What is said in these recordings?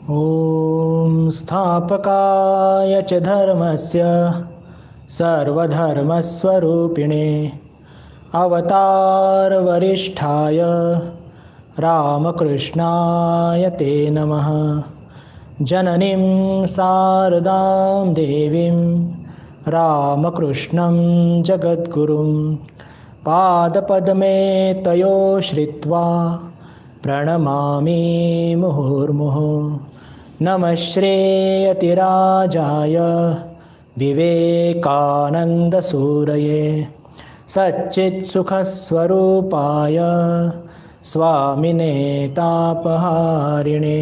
ॐ स्थापकाय च धर्मस्य सर्वधर्मस्वरूपिणे अवतारवरिष्ठाय रामकृष्णाय ते नमः। जननीं शारदां देवीं रामकृष्णं जगद्गुरुं पादपद्मे तयो श्रित्वा प्रणमामि मुहुर्मुहुः। नमः श्रेयतिराजाय विवेकानन्दसूरये सच्चित्सुखस्वरूपाय स्वामिने तापहारिणे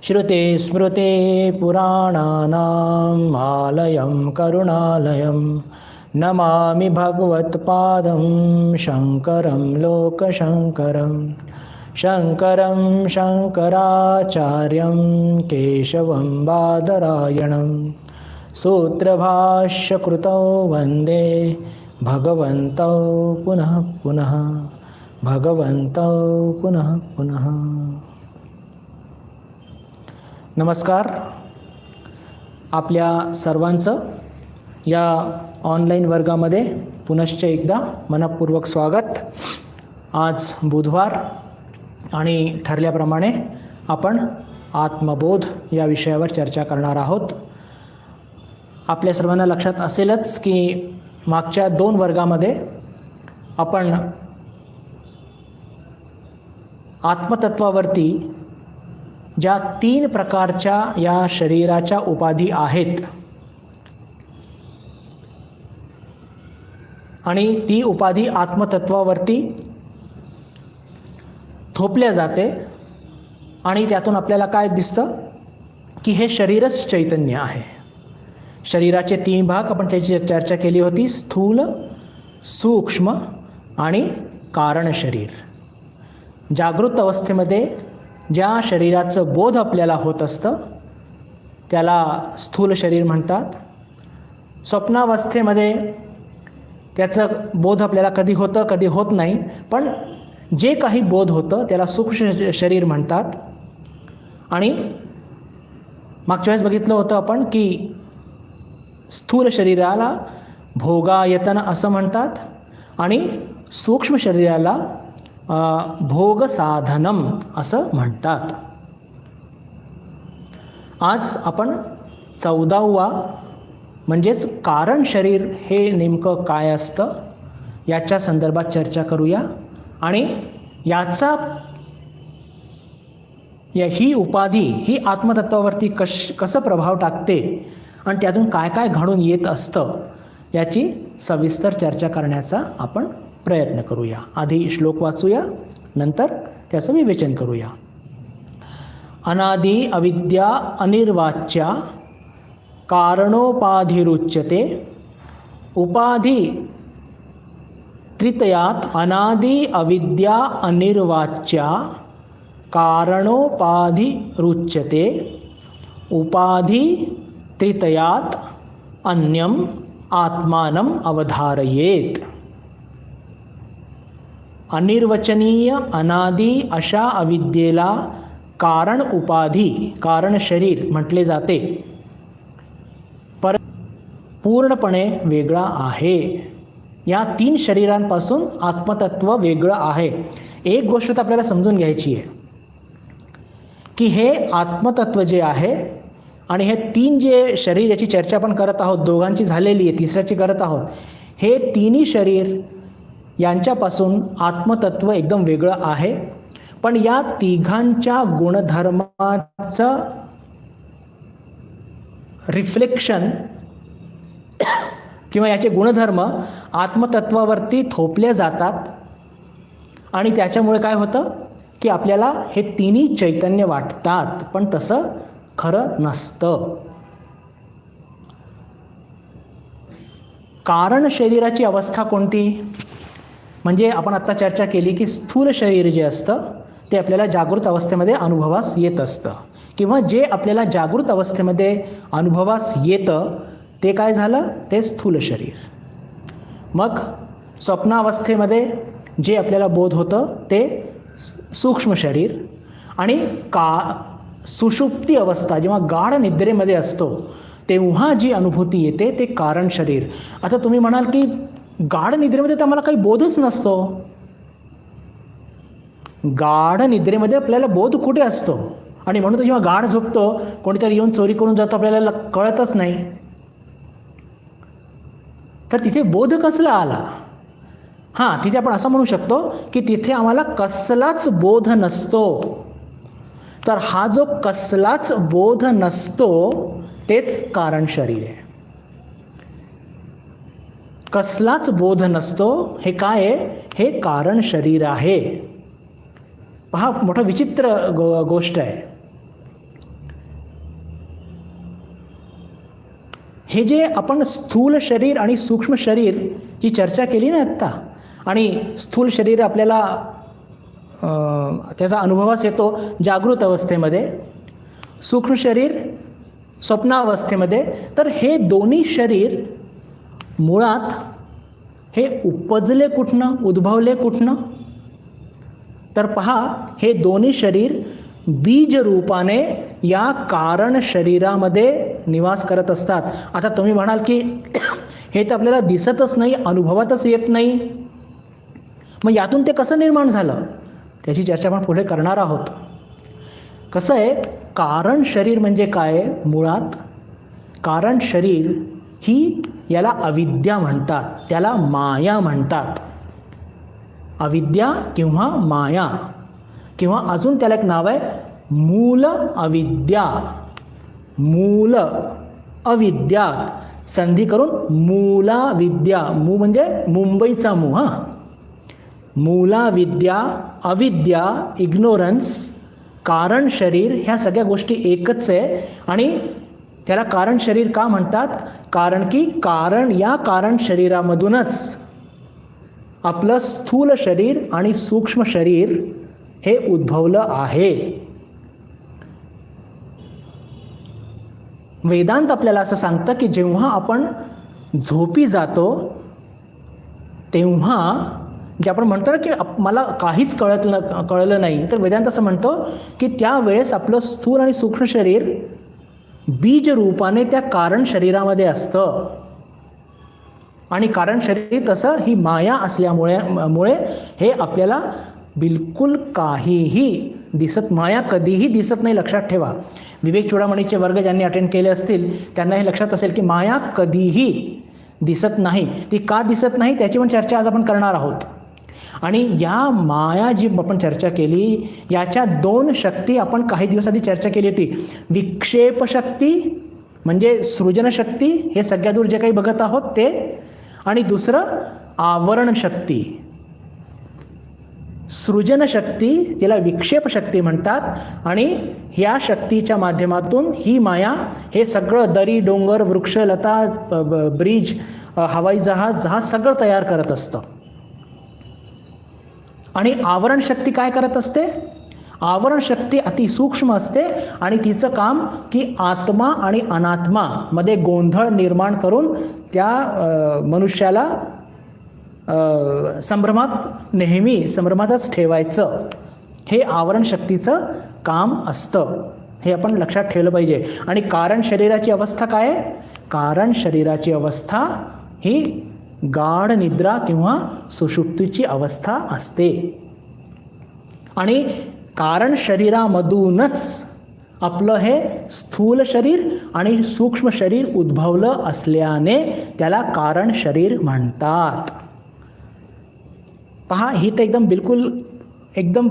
श्रुतिस्मृतिपुराणानाम् आलयं करुणालयं नमामि भगवत्पादं शङ्करं लोकशङ्करं। शङ्करं शङ्कराचार्यं केशवं बादरायणं सूत्रभाष्यकृतौ वन्दे भगवन्तौ पुनः पुनः भगवन्तौ पुनः पुनः। नमस्कार, आपल्या सर्वांचं या ऑनलाईन वर्गामध्ये पुनश्च एकदा मनपूर्वक स्वागत। आज बुधवार आणि ठरल्याप्रमाणे आपण आत्मबोध या विषयावर चर्चा करणार आहोत। आपल्या सर्वांना लक्षात असेलच की मागच्या 2 वर्गामध्ये आपण आत्मतत्वावरती ज्या 3 प्रकारच्या या शरीराच्या उपाधी आहेत आणि ती उपाधी आत्मतत्वावरती थोपल्या जाते आणि त्यातून आपल्याला काय दिसतं की हे शरीरच चैतन्य आहे। शरीराचे 3 भाग आपण त्याची चर्चा केली होती, स्थूल, सूक्ष्म आणि कारण शरीर। जागृत अवस्थेमध्ये ज्या शरीराचं बोध आपल्याला होत असतं त्याला स्थूल शरीर म्हणतात। स्वप्नावस्थेमध्ये त्याचं बोध आपल्याला कधी होतं कधी होत नाही, पण जे काही बोध होतं त्याला सूक्ष्म शरीर म्हणतात। आणि मागच्या वेळेस बघितलं होतं आपण की स्थूल शरीराला भोगायतन असं म्हणतात आणि सूक्ष्म शरीराला भोग साधनम असं म्हणतात। आज आपण 14वा म्हणजेच कारण शरीर हे नेमकं काय असतं याच्या संदर्भात चर्चा करूया आणि ही उपाधी ही आत्मतत्वावरती कसं प्रभाव टाकते आणि त्यातून काय काय घडून येत असतं याची सविस्तर चर्चा करण्याचा आपण प्रयत्न करूया। आधी श्लोक वाचूया, नंतर त्याचं विवेचन करूया। अनादि अविद्या अनिर्वाच्या कारणोपाधिरुच्यते उपाधि त्रितयात अनादि अविद्या अनिर्वाच्या कारणोपाधिरुच्यते उपाधि त्रितयात अन्यम आत्मानम अवधारयेत। अनिर्वचनीय अनादि अशा अविद्येला कारण उपाधी कारण शरीर म्हटले जाते, पर पूर्णपणे वेगळा आहे। या 3 शरीरांपासून आत्मतत्व वेगळं आहे। एक गोष्ट तर आपल्याला समजून घ्यायची आहे की हे आत्मतत्व जे आहे आणि हे 3 जे शरीर याची चर्चा आपण करत आहोत, दोघांची झालेली आहे, तिसऱ्याची करत आहोत, हे 3ही शरीर यांच्यापासून आत्मतत्व एकदम वेगळं आहे। पण या तिघांच्या गुणधर्माचं रिफ्लेक्शन किंवा याचे गुणधर्म आत्मतत्वावरती थोपले जातात आणि त्याच्यामुळे काय होतं की आपल्याला हे 3ही चैतन्य वाटतात, पण तसं खरं नसतं। कारण शरीराची अवस्था कोणती? म्हणजे आपण आत्ता चर्चा केली की स्थूल शरीर जे असतं ते आपल्याला जागृत अवस्थेमध्ये अनुभवास येत असतं, किंवा जे आपल्याला जागृत अवस्थेमध्ये अनुभवास येतं ते काय झालं, ते स्थूल शरीर। मग स्वप्नावस्थेमध्ये जे आपल्याला बोध होतं ते सूक्ष्म शरीर, आणि सुषुप्ती अवस्था जेव्हा गाढ निद्रेमध्ये असतो तेव्हा जी अनुभूती येते ते कारण शरीर. आता तुम्ही म्हणाल की गाढ निद्रेमध्ये तर आम्हाला काही बोधच नसतो. गाढ निद्रेमध्ये आपल्याला बोध कुठे असतो, आणि म्हणून तर जेव्हा गाढ झोपतो कोणीतरी येऊन चोरी करून जातो आपल्याला कळतच नाही. तर तिथे बोध कसला आला? हां, तिथे आपण असं म्हणू शकतो की तिथे आम्हाला कसलाच बोध नसतो. तर हा जो कसलाच बोध नसतो तेच कारण शरीर आहे. कसलाच बोध नसतो हे काय आहे? हे कारण शरीर आहे. पहा, मोठा विचित्र गोष्ट आहे. हे जे आपण स्थूल शरीर आणि सूक्ष्म शरीरची चर्चा केली ना आत्ता, आणि स्थूल शरीर आपल्याला त्याचा अनुभवास येतो जागृत अवस्थेमध्ये, सूक्ष्म शरीर स्वप्नावस्थेमध्ये. तर हे दोन्ही शरीर मुळात हे उपजले कुठनं, उद्भवले कुठनं? तर पहा, हे दोन्ही शरीर बीज रूपाने या कारण शरीरामध्ये निवास करत असतात. आता तुम्ही म्हणाल की हे तर आपल्याला दिसतच नाही, अनुभवातच येत नाही, मग यातून ते कसं निर्माण झालं? त्याची चर्चा आपण पुढे करणार आहोत. कसं आहे, कारण शरीर म्हणजे काय? मुळात कारण शरीर ही, याला अविद्या म्हणतात, त्याला माया म्हणतात. अविद्या किंवा माया, किंवा अजून त्याला एक नाव आहे मूल अविद्या. मूल अविद्या संधी करून मूला विद्या. मू म्हणजे मुंबईचा मू. हां, मूला विद्या, अविद्या, इग्नोरन्स, कारण शरीर, ह्या सगळ्या गोष्टी एकच आहे. आणि त्याला कारण शरीर का म्हणतात? कारण की या कारण शरीरामधूनच आपलं स्थूल शरीर आणि सूक्ष्म शरीर हे उद्भवलं आहे. वेदांत आपल्याला असं सांगतं की जेव्हा आपण झोपी जातो तेव्हा, जे आपण म्हणतो ना की मला काहीच कळलं नाही, तर वेदांत असं म्हणतो की त्यावेळेस आपलं स्थूल आणि सूक्ष्म शरीर बीज रूपाने त्या कारण शरीरामध्ये असतं. आणि कारण शरीर तसं ही माया असल्यामुळे हे आपल्याला बिलकुल काहीही दिसत, माया कधीही दिसत नाही. लक्षात ठेवा, विवेक चूडामणीचे वर्ग ज्यांनी अटेंड केले असतील त्यांना हे लक्षात असेल की माया कधीही दिसत नाही. ती का दिसत नाही त्याची पण चर्चा आज आपण करणार आहोत. आणि या माया जी आपण चर्चा केली, याच्या दोन शक्ती आपण काही दिवस आधी चर्चा केली होती. विक्षेप शक्ती म्हणजे सृजनशक्ती, हे सगळ्या दूर जे काही बघत आहोत ते, आणि दुसरं आवरण शक्ती. सृजनशक्ती तिला विक्षेप शक्ती म्हणतात, आणि ह्या शक्तीच्या माध्यमातून ही माया हे सगळं दरी, डोंगर, वृक्ष, लता, ब्रिज, हवाई जहाज सगळं तयार करत असतं. आणि आवरण शक्ती काय करत असते? आवरण शक्ती अतिसूक्ष्म असते, आणि तिचं काम की आत्मा आणि अनात्मा मध्ये गोंधळ निर्माण करून त्या मनुष्याला नेहमी संभ्रमातच ठेवायचं, हे आवरण शक्तीचं काम असतं. हे आपण लक्षात ठेवलं पाहिजे. आणि कारण शरीराची अवस्था काय आहे? कारण शरीराची अवस्था ही गाढ निद्रा किंवा सुषुप्तीची अवस्था असते. आणि कारण शरीरामधूनच आपलं हे स्थूल शरीर आणि सूक्ष्म शरीर उद्भवलं असल्याने त्याला कारण शरीर म्हणतात. पहा, ही तर एकदम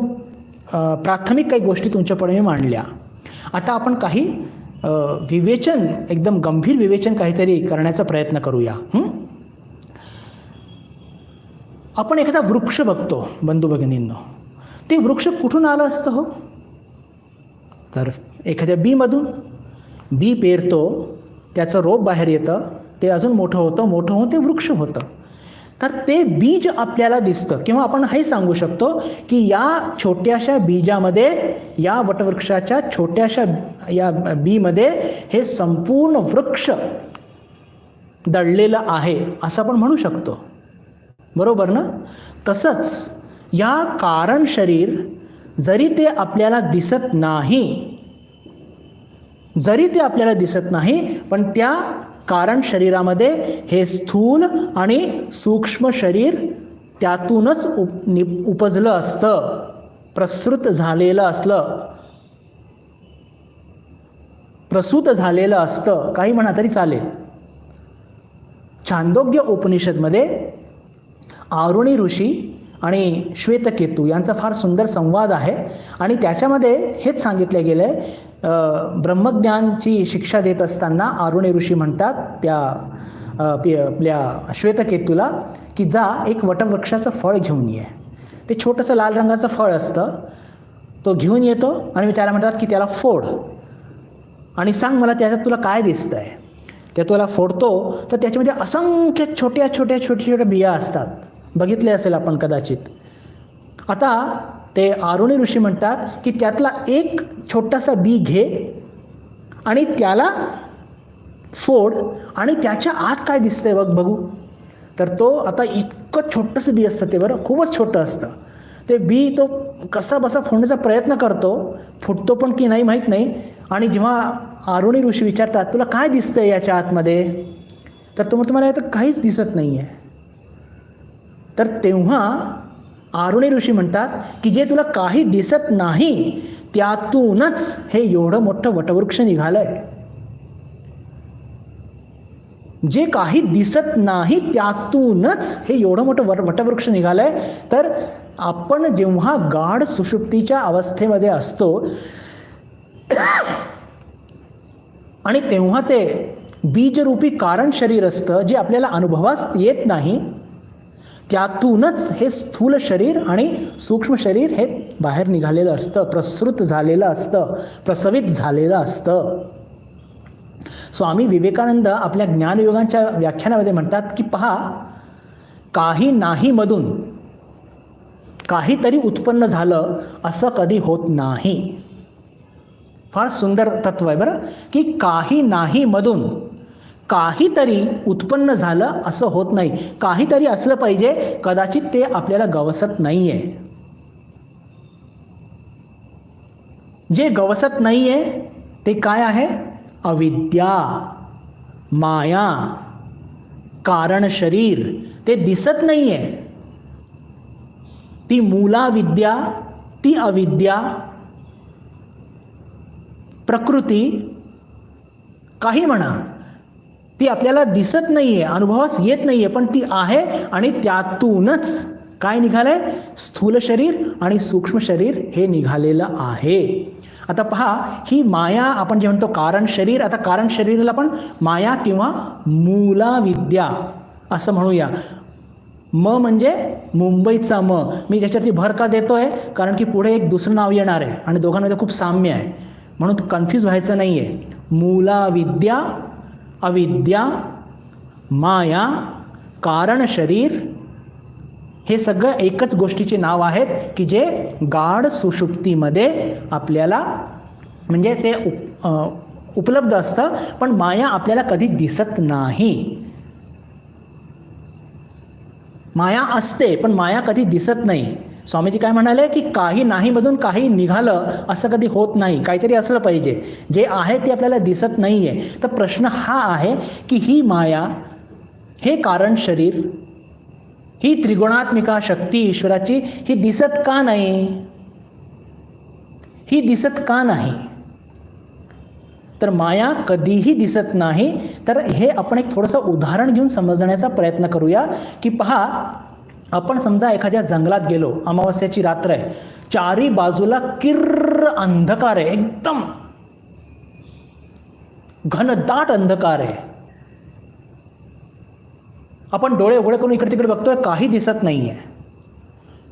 प्राथमिक काही गोष्टी तुमच्यापुढे मी मांडल्या. आता आपण काही विवेचन, एकदम गंभीर विवेचन काहीतरी करण्याचा प्रयत्न करूया. आपण एखादा वृक्ष बघतो बंधू भगिनींनो, ते वृक्ष कुठून आलं असतं हो? तर एखाद्या बीमधून. बी पेरतो, त्याचं रोप बाहेर येतं, ते अजून मोठं होऊन ते वृक्ष होतं. तर ते बीज आपल्याला दिसतं, किंवा आपण हे सांगू शकतो की या छोट्याशा बीजामध्ये, या वटवृक्षाच्या छोट्याशा या बीमध्ये हे संपूर्ण वृक्ष दडलेलं आहे असं आपण म्हणू शकतो. बरोबर ना? तसंच या कारण शरीर जरी ते आपल्याला दिसत नाही, पण त्या कारण शरीरामध्ये हे स्थूल आणि सूक्ष्म शरीर त्यातूनच उपजलं असतं, प्रसूत झालेलं असतं, काही म्हणा तरी चालेल. छांदोग्य उपनिषदमध्ये आरुणी ऋषी आणि श्वेतकेतू यांचा फार सुंदर संवाद आहे आणि त्याच्यामध्ये हेच सांगितले गेले. ब्रह्मज्ञानची शिक्षा देत असताना आरुणी ऋषी म्हणतात त्या आपल्या श्वेतकेतूला की जा एक वटवृक्षाचं फळ घेऊन ये. ते छोटंसं लाल रंगाचं फळ असतं, तो घेऊन येतो आणि मी त्याला म्हणतात की त्याला फोड आणि सांग मला त्याच्यात तुला काय दिसतं आहे. ते तुला फोडतो तर त्याच्यामध्ये असंख्य छोट्या बिया असतात, बघितले असेल आपण कदाचित. आता ते आरुणी ऋषी म्हणतात की त्यातला एक छोटासा बी घे आणि त्याला फोड आणि त्याच्या आत काय दिसतंय बघू. तर तो आता इतकं छोटंसं बी असतं ते, बरं खूपच छोटं असतं ते बी. तो कसा बसा फोडण्याचा प्रयत्न करतो, फुटतो पण की नाही माहीत नाही. आणि जेव्हा आरुणी ऋषी विचारतात तुला काय दिसतंय याच्या आतमध्ये, तर तो म्हणतो मला यात काहीच दिसत नाही आहे. तर तेव्हा आरुणी ऋषी म्हणतात की जे तुला काही दिसत नाही त्यातूनच हे एवढं मोठं वटवृक्ष निघालंय. जे काही दिसत नाही त्यातूनच हे एवढं मोठं वटवृक्ष निघालंय. तर आपण जेव्हा गाढ सुषुप्तीच्या अवस्थेमध्ये असतो आणि तेव्हा ते बीजरूपी कारण शरीर असतं जे आपल्याला अनुभवास येत नाही, त्यातूनच हे स्थूल शरीर आणि सूक्ष्म शरीर हे बाहेर निघालेलं असतं, प्रसृत झालेलं असतं, प्रसवित झालेलं असतं. स्वामी विवेकानंद आपल्या ज्ञानयोगांच्या व्याख्यानामध्ये म्हणतात की पहा, काही नाही मधून काहीतरी उत्पन्न झालं असं कधी होत नाही. फार सुंदर तत्व आहे बरं, की काही नाही मधून काहीतरी उत्पन्न झालं असं होत नाही. काहीतरी असलं पाहिजे, कदाचित ते आपल्याला गवसत नाही आहे. जे गवसत नाही आहे ते काय आहे? अविद्या, माया, कारण शरीर. ते दिसत नाही आहे. ती मूलाविद्या, ती अविद्या, प्रकृती, काही म्हणा, ती आपल्याला दिसत नाही आहे, अनुभवास येत नाही आहे, पण ती आहे आणि त्यातूनच काय निघालंय? स्थूल शरीर आणि सूक्ष्म शरीर हे निघालेलं आहे. आता पहा, ही माया आपण जे म्हणतो कारण शरीर, आता कारण शरीराला आपण माया किंवा मूलाविद्या असं म्हणूया. म म्हणजे मुंबईचा म. मी त्याच्यावरती भर का देतोय? कारण की पुढे एक दुसरं नाव येणार आहे आणि दोघांमध्ये खूप साम्य आहे, म्हणून कन्फ्यूज व्हायचं नाही आहे. मूलाविद्या, अविद्या, माया, कारण शरीर हे सगळं एकच गोष्टीचे नाव आहेत की जे गाढ सुषुप्तीमध्ये आपल्याला म्हणजे ते उपलब्ध असतं, पण माया आपल्याला कधी दिसत नाही. माया असते पण माया कधी दिसत नाही. स्वामीजी काय म्हणाले की काही नाही मधून काही निघालं असं कधी होत नाही. काहीतरी असलं पाहिजे, जे आहे ते आपल्याला दिसत नाही आहे. तर प्रश्न हा आहे की ही माया, हे कारण शरीर, ही त्रिगुणात्मिका शक्ती ईश्वराची ही दिसत का नाही? ही दिसत का नाही? तर माया कधीही दिसत नाही. तर हे आपण एक थोडंसं उदाहरण घेऊन समजण्याचा प्रयत्न करूया की पहा, आपण समजा एखाद्या जंगलात गेलो, अमावस्याची रात्र आहे, चारी बाजूला किर्र अंधकार आहे, एकदम घनदाट अंधकार आहे. आपण डोळे उघडे करून इकडे तिकडे बघतोय, काही दिसत नाही आहे.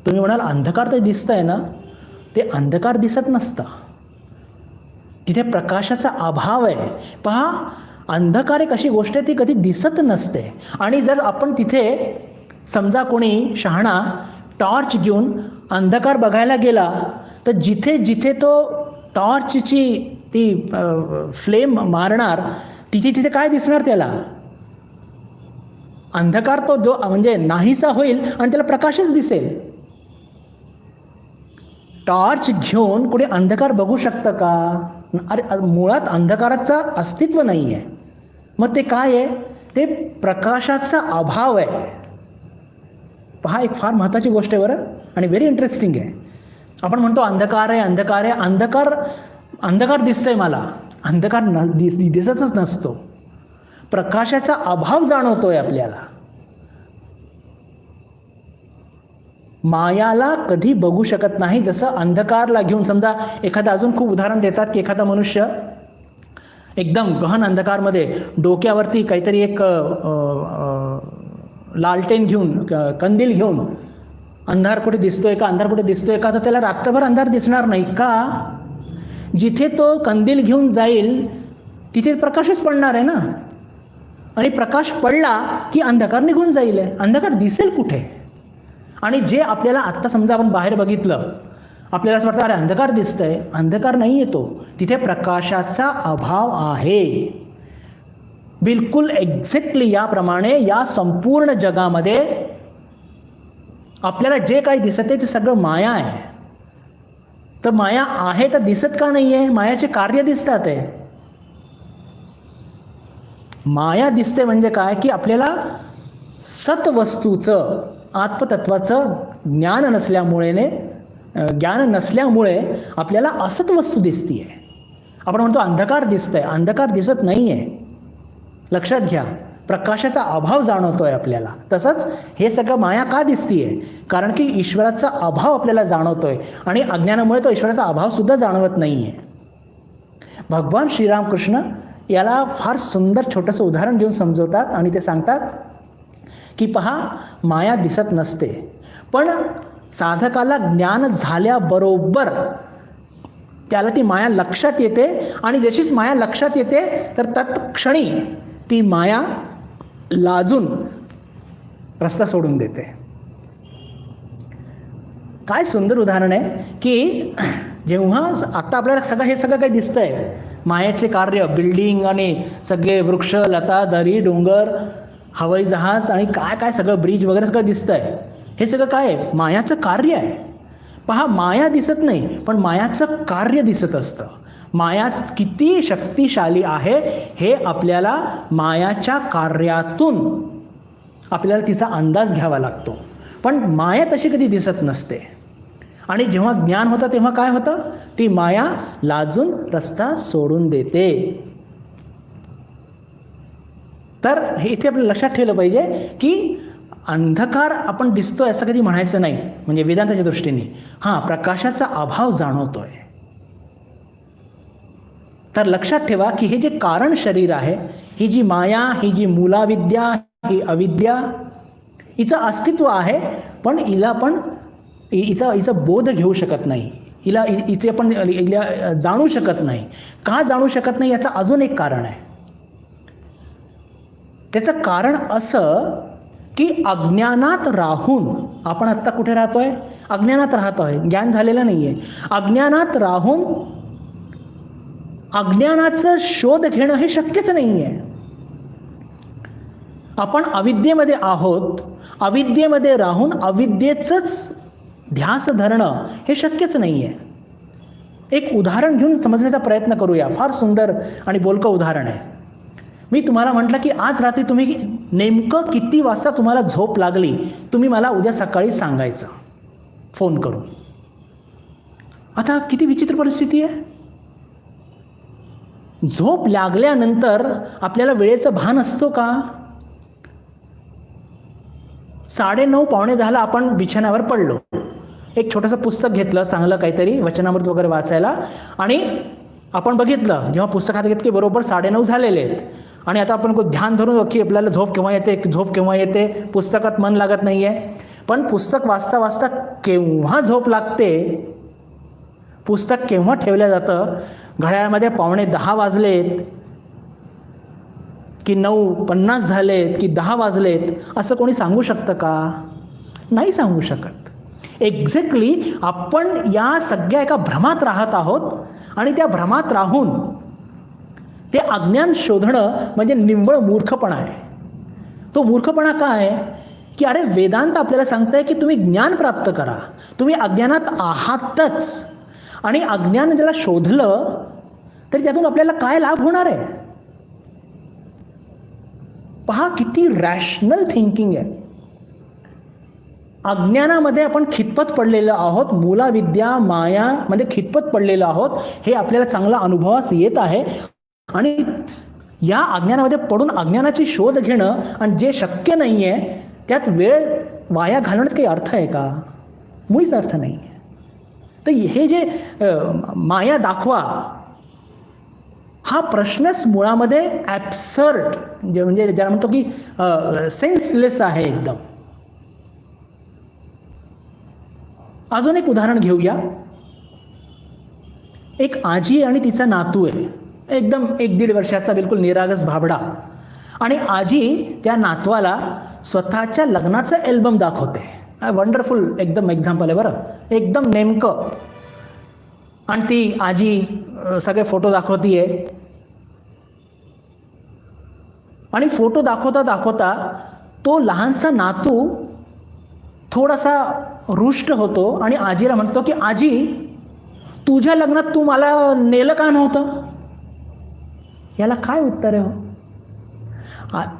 तुम्ही म्हणाल अंधकार तर दिसतंय ना? ते अंधकार दिसत नसतं, तिथे प्रकाशाचा अभाव आहे. पहा, अंधकार एक अशी गोष्ट आहे ती कधी दिसत नसते. आणि जर आपण तिथे समजा कोणी शहाणा टॉर्च घेऊन अंधकार बघायला गेला तर जिथे जिथे तो टॉर्चची ती फ्लेम मारणार तिथे तिथे काय दिसणार? त्याला अंधकार तो जो म्हणजे नाहीसा होईल आणि त्याला प्रकाशच दिसेल. टॉर्च घेऊन कुठे अंधकार बघू शकतं का? अरे मुळात अंधकाराचं अस्तित्व नाही आहे. मग ते काय आहे? ते प्रकाशाचा अभाव आहे. पहा, एक फार महत्त्वाची गोष्ट आहे बरं, आणि व्हेरी इंटरेस्टिंग आहे. आपण म्हणतो अंधकार आहे, अंधकार आहे. अंधकार दिसतंय मला, अंधकार दिसतच नसतो. प्रकाशाचा अभाव जाणवतोय आपल्याला. मायाला कधी बघू शकत नाही. जसं अंधकारला घेऊन, समजा एखादं अजून खूप उदाहरण देतात की एखादा मनुष्य एकदम गहन अंधकारमध्ये डोक्यावरती काहीतरी एक लालटेन घेऊन, कंदील घेऊन अंधार कुठे दिसतोय का, अंधार कुठे दिसतोय का, तर त्याला रात्रभर अंधार दिसणार नाही का? जिथे तो कंदील घेऊन जाईल तिथे प्रकाशच पडणार आहे ना. आणि प्रकाश पडला की अंधकार निघून जाईल. अंधकार दिसेल कुठे? आणि जे आपल्याला आत्ता समजा आपण बाहेर बघितलं, आपल्याला असं वाटतं अरे अंधकार दिसतंय. अंधकार नाही येतो, तिथे प्रकाशाचा अभाव आहे. बिलकुल एक्झॅक्टली याप्रमाणे या संपूर्ण जगामध्ये आपल्याला जे काही दिसत आहे ते सगळं माया आहे. तर माया आहे तर दिसत का नाही आहे? मायाचे कार्य दिसतात आहे. माया दिसते म्हणजे काय की आपल्याला सत्वस्तूचं, आत्मतत्वाचं ज्ञान नसल्यामुळे आपल्याला असत वस्तू दिसतीये. आपण म्हणतो अंधकार दिसतंय, अंधकार दिसत नाही आहे. लक्षात घ्या, प्रकाशाचा अभाव जाणवतोय आपल्याला. तसंच हे सगळं माया का दिसतीये? कारण की ईश्वराचा अभाव आपल्याला जाणवतोय आणि अज्ञानामुळे तो ईश्वराचा अभाव सुद्धा जाणवत नाही आहे. भगवान श्रीरामकृष्ण याला फार सुंदर छोटंसं उदाहरण देऊन समजवतात आणि ते सांगतात की पहा, माया दिसत नसते, पण साधकाला ज्ञान झाल्याबरोबर त्याला ती माया लक्षात येते. आणि जशीच माया लक्षात येते तर तत्क्षणी ती माया लाजून रस्ता सोडून देते. काय सुंदर उदाहरण आहे की जेव्हा आता आपल्याला हे सगळं काही दिसतंय, मायाचे कार्य, बिल्डिंग आणि सगळे वृक्ष, लता, दरी, डोंगर, हवाई जहाज आणि काय काय सगळं, ब्रिज वगैरे सगळं दिसतंय. हे सगळं काय आहे? मायाचं कार्य आहे. पहा, माया दिसत नाही पण मायाचं कार्य दिसत असतं. माया किती शक्तिशाली आहे हे आपल्याला मायाच्या कार्यातून आपल्याला तिचा अंदाज घ्यावा लागतो. पण माया तशी कधी दिसत नसते. आणि जेव्हा ज्ञान होतं तेव्हा काय होतं? ती माया लाजून रस्ता सोडून देते. तर हे इथे आपलं लक्षात ठेवलं पाहिजे की अंधकार आपण दिसतोय असं कधी म्हणायचं नाही, म्हणजे वेदांताच्या दृष्टीने. हां, प्रकाशाचा अभाव जाणवतोय. तर लक्षात ठेवा की हे जे कारण शरीर आहे, ही जी माया, ही जी मूलाविद्या, ही अविद्या, हिचं अस्तित्व आहे, पण हिचा बोध घेऊ शकत नाही. हिला जाणू शकत नाही. का जाणू शकत नाही याचं अजून एक कारण आहे. त्याचं कारण असं की अज्ञानात राहून, आपण आत्ता कुठे राहतोय? अज्ञानात राहतोय, ज्ञान झालेलं नाही आहे. अज्ञानात राहून अज्ञानाचं शोध घेणं हे शक्यच नाही आहे. आपण अविद्येमध्ये आहोत, अविद्येमध्ये राहून अविद्येचंच ध्यास धरणं हे शक्यच नाही आहे. एक उदाहरण घेऊन समजण्याचा प्रयत्न करूया. फार सुंदर आणि बोलकं उदाहरण आहे. मी तुम्हाला म्हटलं की आज रात्री तुम्ही नेमकं किती वाजता तुम्हाला झोप लागली, तुम्ही मला उद्या सकाळी सांगायचं फोन करून. आता किती विचित्र परिस्थिती आहे. झोप लागल्यानंतर आपल्याला वेळेचं भान असतो का? 9:30 पावणे 10 आपण बिछाण्यावर पडलो, एक छोटंसं पुस्तक घेतलं, चांगलं काहीतरी वचनामृत वगैरे वाचायला, आणि आपण बघितलं जेव्हा पुस्तक हातात घेतलं की बरोबर 9:30 झालेले आहेत. आणि आता आपण ध्यान धरून की आपल्याला झोप केव्हा येते, पुस्तकात मन लागत नाही आहे. पण पुस्तक वाचता वाचता केव्हा झोप लागते, पुस्तक केव्हा ठेवलं जातं, घड्याळामध्ये 9:45 वाजलेत की 9:50 झालेत की 10 वाजलेत, असं कोणी सांगू शकतं का? नाही सांगू शकत. एक्झॅक्टली आपण या सगळ्या एका भ्रमात राहत आहोत. आणि त्या भ्रमात राहून ते अज्ञान शोधणं म्हणजे निव्वळ मूर्खपणा आहे. तो मूर्खपणा काय आहे की अरे वेदांत आपल्याला सांगतंय की तुम्ही ज्ञान प्राप्त करा, तुम्ही अज्ञानात आहातच, आणि अज्ञान ज्याला शोधलं तरी त्यातून आपल्याला काय लाभ होणार आहे. पहा किती रॅशनल थिंकिंग आहे. अज्ञानामध्ये आपण खितपत पडलेलो आहोत, मूलाविद्या मायामध्ये खितपत पडलेलो आहोत हे आपल्याला चांगला अनुभवास येत आहे. आणि या अज्ञानामध्ये पडून अज्ञानाची शोध घेणं आणि जे शक्य नाही आहे त्यात वेळ वाया घालवण्यात काही अर्थ आहे का? मुळीच अर्थ नाही आहे. तर हे जे माया दाखवा हा प्रश्नच मुळामध्ये ॲब्सर्ड म्हणजे ज्याला म्हणतो की सेन्सलेस आहे एकदम. अजून एक उदाहरण घेऊया. एक आजी आणि तिचा नातू आहे, एकदम 1-1.5 वर्षाचा, बिलकुल निरागस भाबडा. आणि आजी त्या नातवाला स्वतःच्या लग्नाचं अल्बम दाखवते. वंडरफुल एकदम एक्झाम्पल आहे बरं, एकदम नेमकं. आणि ती आजी सगळे फोटो दाखवतीये. आणि फोटो दाखवता दाखवता तो लहानसा नातू थोडासा रुष्ट होतो आणि आजीला म्हणतो की आजी, तुझ्या लग्नात तू मला नेलं का नव्हतं? याला काय उत्तर आहे हो?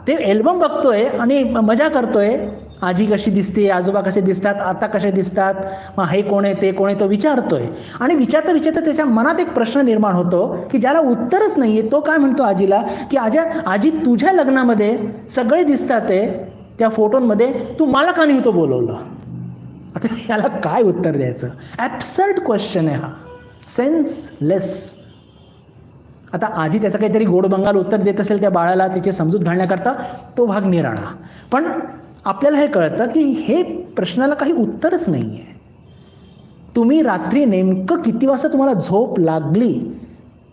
ते अल्बम बघतोय आणि मजा करतोय. आजी कशी दिसते, आजोबा कसे दिसतात, आता कसे दिसतात, मग हे कोण आहे ते कोण आहे तो विचारतोय. आणि विचारता विचारता त्याच्या मनात एक प्रश्न निर्माण होतो की ज्याला उत्तरच नाही आहे. तो काय म्हणतो आजीला की आजी तुझ्या लग्नामध्ये सगळे दिसतात आहे त्या फोटोंमध्ये, तू मला का नाही तो बोलवलं? आता याला काय उत्तर द्यायचं? ॲब्सर्ड क्वेश्चन आहे हा, सेन्सलेस. आता आजी त्याचं काहीतरी गोडबंगाल उत्तर देत असेल त्या बाळाला त्याची समजूत घालण्याकरता, तो भाग निराळा. पण आपल्याला हे कळतं की हे प्रश्नाला काही उत्तरच नाही आहे. तुम्ही रात्री नेमकं किती वाजता तुम्हाला झोप लागली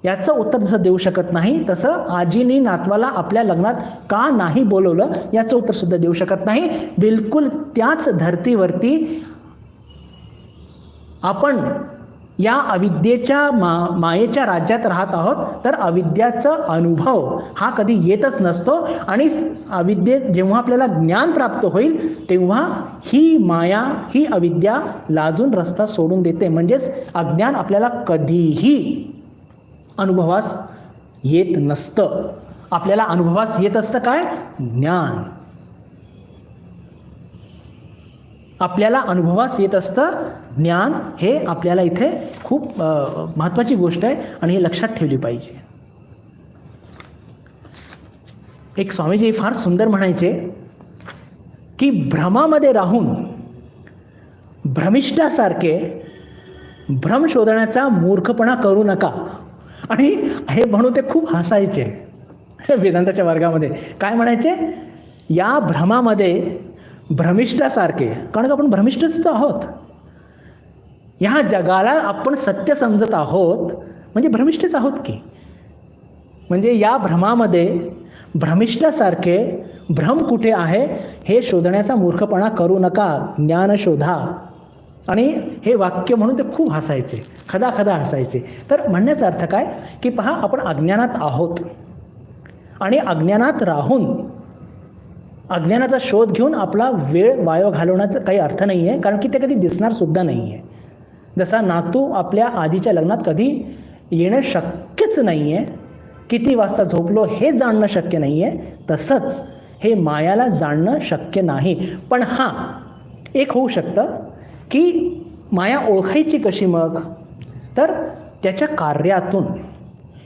याचं उत्तर जसं देऊ शकत नाही, तसं आजीने नातवाला आपल्या लग्नात का नाही बोलवलं याचं उत्तरसुद्धा देऊ शकत नाही. बिलकुल त्याच धर्तीवरती आपण या अविद्येच्या मायेच्या राज्यात राहत आहोत. तर अविद्याचा अनुभव हा कधी येतच नसतो. आणि अविद्येत जेव्हा आपल्याला ज्ञान प्राप्त होईल तेव्हा ही माया, ही अविद्या लाजून रस्ता सोडून देते. म्हणजेच अज्ञान आपल्याला कधीही अनुभवास येत नसतं. आपल्याला अनुभवास येत असतं काय? ज्ञान. आपल्याला अनुभवास येत असतं ज्ञान. हे आपल्याला इथे खूप महत्त्वाची गोष्ट आहे आणि हे लक्षात ठेवली पाहिजे. एक स्वामीजी फार सुंदर म्हणायचे की भ्रमामध्ये राहून भ्रमिष्ठासारखे भ्रम शोधण्याचा मूर्खपणा करू नका. आणि हे म्हणून ते खूप हसायचे वेदांताच्या वर्गामध्ये. काय म्हणायचे? या भ्रमामध्ये भ्रमिष्ठासारखे, कारण आपण भ्रमिष्ठच तर आहोत. ह्या जगाला आपण सत्य समजत आहोत म्हणजे भ्रमिष्ठच आहोत की. म्हणजे या भ्रमामध्ये भ्रमिष्ठासारखे भ्रम कुठे आहे हे शोधण्याचा मूर्खपणा करू नका, ज्ञान शोधा. आणि हे वाक्य म्हणून ते खूप हसायचे, खदाखदा हसायचे. तर म्हणण्याचा अर्थ काय की पहा, आपण अज्ञानात आहोत आणि अज्ञानात राहून अज्ञानाचा शोध घेऊन आपला वेळ वाया घालवण्याचा काही अर्थ नाही आहे, कारण की ते कधी दिसणार सुद्धा नाही आहे. जसा नातू आपल्या आजीच्या लग्नात कधी येणं शक्यच नाही आहे, किती वाजता झोपलो हे जाणणं शक्य नाही आहे, तसंच हे मायाला जाणणं शक्य नाही. पण हां, एक होऊ शकतं की माया ओळखायची कशी मग? तर त्याच्या कार्यातून.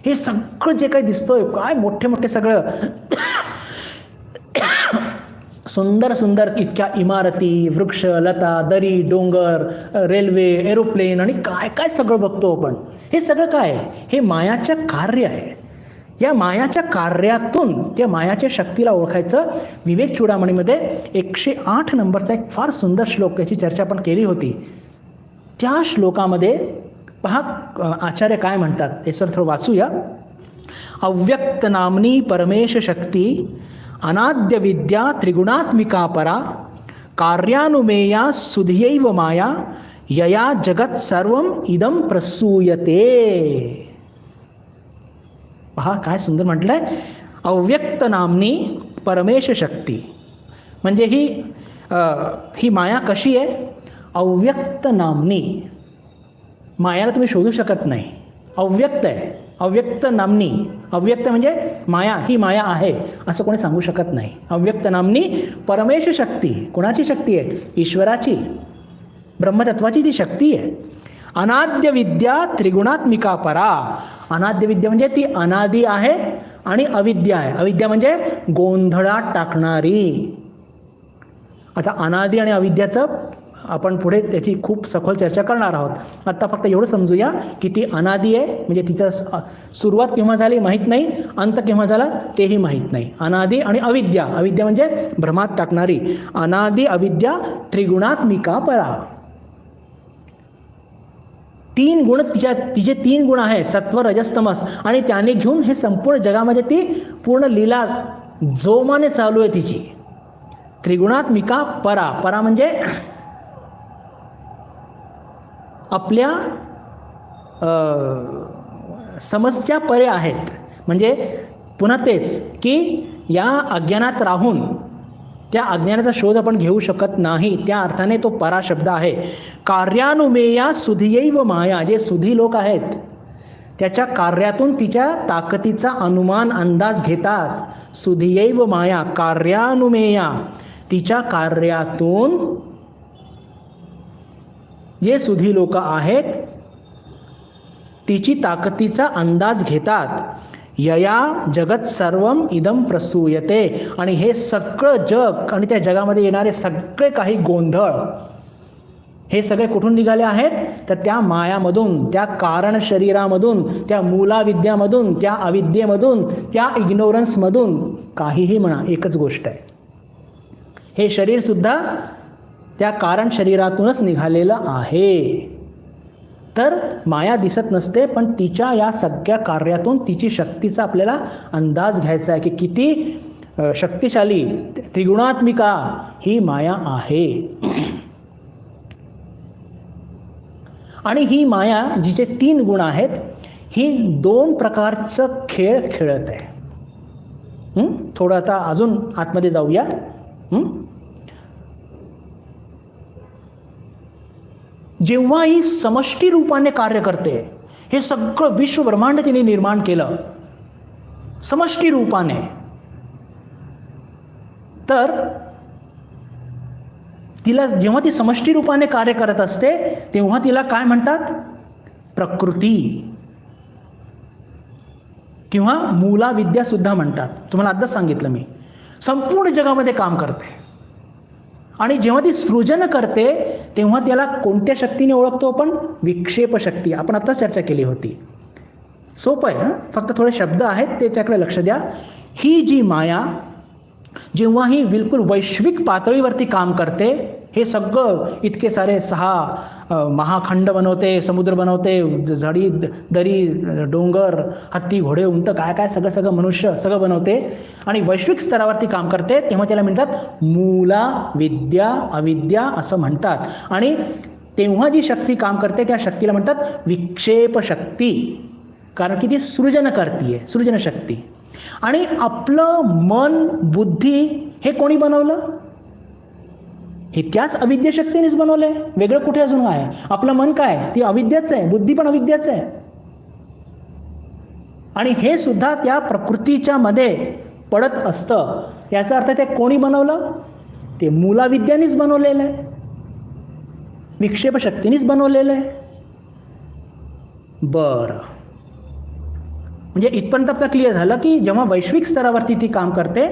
हे सगळं जे काही दिसतोय, काय मोठे मोठे सगळं सुंदर सुंदर इतक्या इमारती, वृक्ष, लता, दरी, डोंगर, रेल्वे, एरोप्लेन आणि काय काय सगळं बघतो आपण, हे सगळं काय आहे? हे मायाचं कार्य आहे. या मायाच्या कार्यातून त्या मायाच्या शक्तीला ओळखायचं. विवेक चूडामणीमध्ये 108 नंबरचा एक फार सुंदर श्लोक, याची चर्चा आपण केली होती. त्या श्लोकामध्ये पहा आचार्य काय म्हणतात, हे सर थोडं वाचूया. अव्यक्त नामनी परमेश शक्ती अनाद्य विद्या त्रिगुणात्मिका परा कार्यानुमेया सुधियैव माया यया जगत सर्वम इदम प्रसूयते. पहा काय सुंदर म्हटलंय. अव्यक्त नामनी परमेश शक्ती म्हणजे ही ही माया कशी आहे? अव्यक्त नामनी. मायाला तुम्ही शोधू शकत नाही, अव्यक्त आहे, अव्यक्त नामनी. अव्यक्त म्हणजे माया, ही माया आहे असं कोणी सांगू शकत नाही. अव्यक्त नामनी परमेश शक्ती. कोणाची शक्ती आहे? ईश्वराची, ब्रह्मतत्वाची ती शक्ती आहे. अनाद्य विद्या त्रिगुणात्मिका परा. अनाद्य विद्या म्हणजे ती अनादी आहे आणि अविद्या आहे. अविद्या म्हणजे गोंधळात टाकणारी. आता अनादी आणि अविद्याचं आपण पुढे त्याची खूप सखोल चर्चा करणार आहोत. आत्ता फक्त एवढं समजूया की ती अनादी आहे, म्हणजे तिचं सुरुवात केव्हा झाली माहीत नाही, अंत केव्हा झाला तेही माहीत नाही. अनादी आणि अविद्या. अविद्या म्हणजे भ्रमात टाकणारी. अनादी अविद्या त्रिगुणात्मिका परा. 3 गुण तिचे 3 गुण आहे, सत्व रजस तमस, आणि त्याने घेऊन हे संपूर्ण जगामध्ये ती पूर्ण लीला जोमाने चालू आहे तिची. त्रिगुणात्मिका परा. परा म्हणजे आपल्या समस्या परे आहेत. म्हणजे पुन्हा तेच की या अज्ञानात राहून त्या अज्ञानाचा शोध आपण घेऊ शकत नाही, त्या अर्थाने तो परा शब्द आहे. कार्यानुमेया सुधियैव माया. जे सुधी लोक आहेत त्याच्या कार्यातून तिच्या ताकदीचा अनुमान अंदाज घेतात. सुधियैव माया, कार्यानुमेया. तिच्या कार्यातून जे सुधी लोक आहेत तिची ताकदीचा अंदाज घेतात. यया जगत सर्वम इदम प्रसूयते. आणि हे सगळं जग आणि त्या जगामध्ये येणारे सगळे काही गोंधळ हे सगळे कुठून निघाले आहेत? तर त्या मायामधून, त्या कारण शरीरामधून, त्या मूलाविद्यामधून, त्या अविद्येमधून, त्या इग्नोरन्समधून. काहीही म्हणा, एकच गोष्ट आहे. हे शरीरसुद्धा त्या कारण शरीरातूनच निघालेलं आहे. तर माया दिसत नसते, पण तिच्या या सगळ्या कार्यातून तिची शक्तीचा आपल्याला अंदाज घ्यायचा आहे की किती शक्तिशाली त्रिगुणात्मिका ही माया आहे. आणि ही माया जिचे 3 गुण आहेत, ही 2 प्रकारचं खेळ खेळत आहे. थोडं आता अजून आतमध्ये जाऊया. जेव्हा ही समष्टी रूपाने कार्य करते, हे सगळं विश्व ब्रह्मांड तिने निर्माण केलं समष्टी रूपाने, तर तिला जेव्हा ती समष्टी रूपाने कार्य करत असते तेव्हा तिला काय म्हणतात? प्रकृती किंवा मूलाविद्या सुद्धा म्हणतात. तुम्हाला आत्ता सांगितलं मी. संपूर्ण जगामध्ये काम करते. आणि जेव्हा ती सृजन करते तेव्हा त्याला कोणत्या शक्तीने ओळखतो आपण? विक्षेप शक्ती. आपण आत्ताच चर्चा केली होती. सोपं आहे, फक्त थोडे शब्द आहेत ते त्याकडे लक्ष द्या. ही जी माया जेव्हा ही बिलकुल वैश्विक पातळीवरती काम करते, हे सगळं इतके सारे 6 महाखंड बनवते, समुद्र बनवते, झाडी दरी डोंगर हत्ती घोडे उंट काय काय सगळं मनुष्य सगळं बनवते आणि वैश्विक स्तरावरती काम करते, तेव्हा त्याला म्हणतात मूला विद्या अविद्या असं म्हणतात. आणि तेव्हा जी शक्ती काम करते त्या शक्तीला म्हणतात विक्षेप शक्ती, कारण की ती सृजन करते, सृजन शक्ती. आणि आपलं मन बुद्धी हे कोणी बनवलं? हे त्याच अविद्या शक्तीनेच बनवलं आहे. वेगळं कुठे अजून आहे? आपलं मन काय? ती अविद्याच आहे, बुद्धी पण अविद्याच आहे. आणि हे सुद्धा त्या प्रकृतीच्या मध्ये पडत असतं. याचा अर्थ ते कोणी बनवलं? ते मूलाविद्यानेच बनवलेलं आहे, विक्षेप शक्तीनेच बनवलेलं आहे. बरं, म्हणजे इथपर्यंत आपल्याला क्लिअर झालं की जेव्हा वैश्विक स्तरावरती ती काम करते,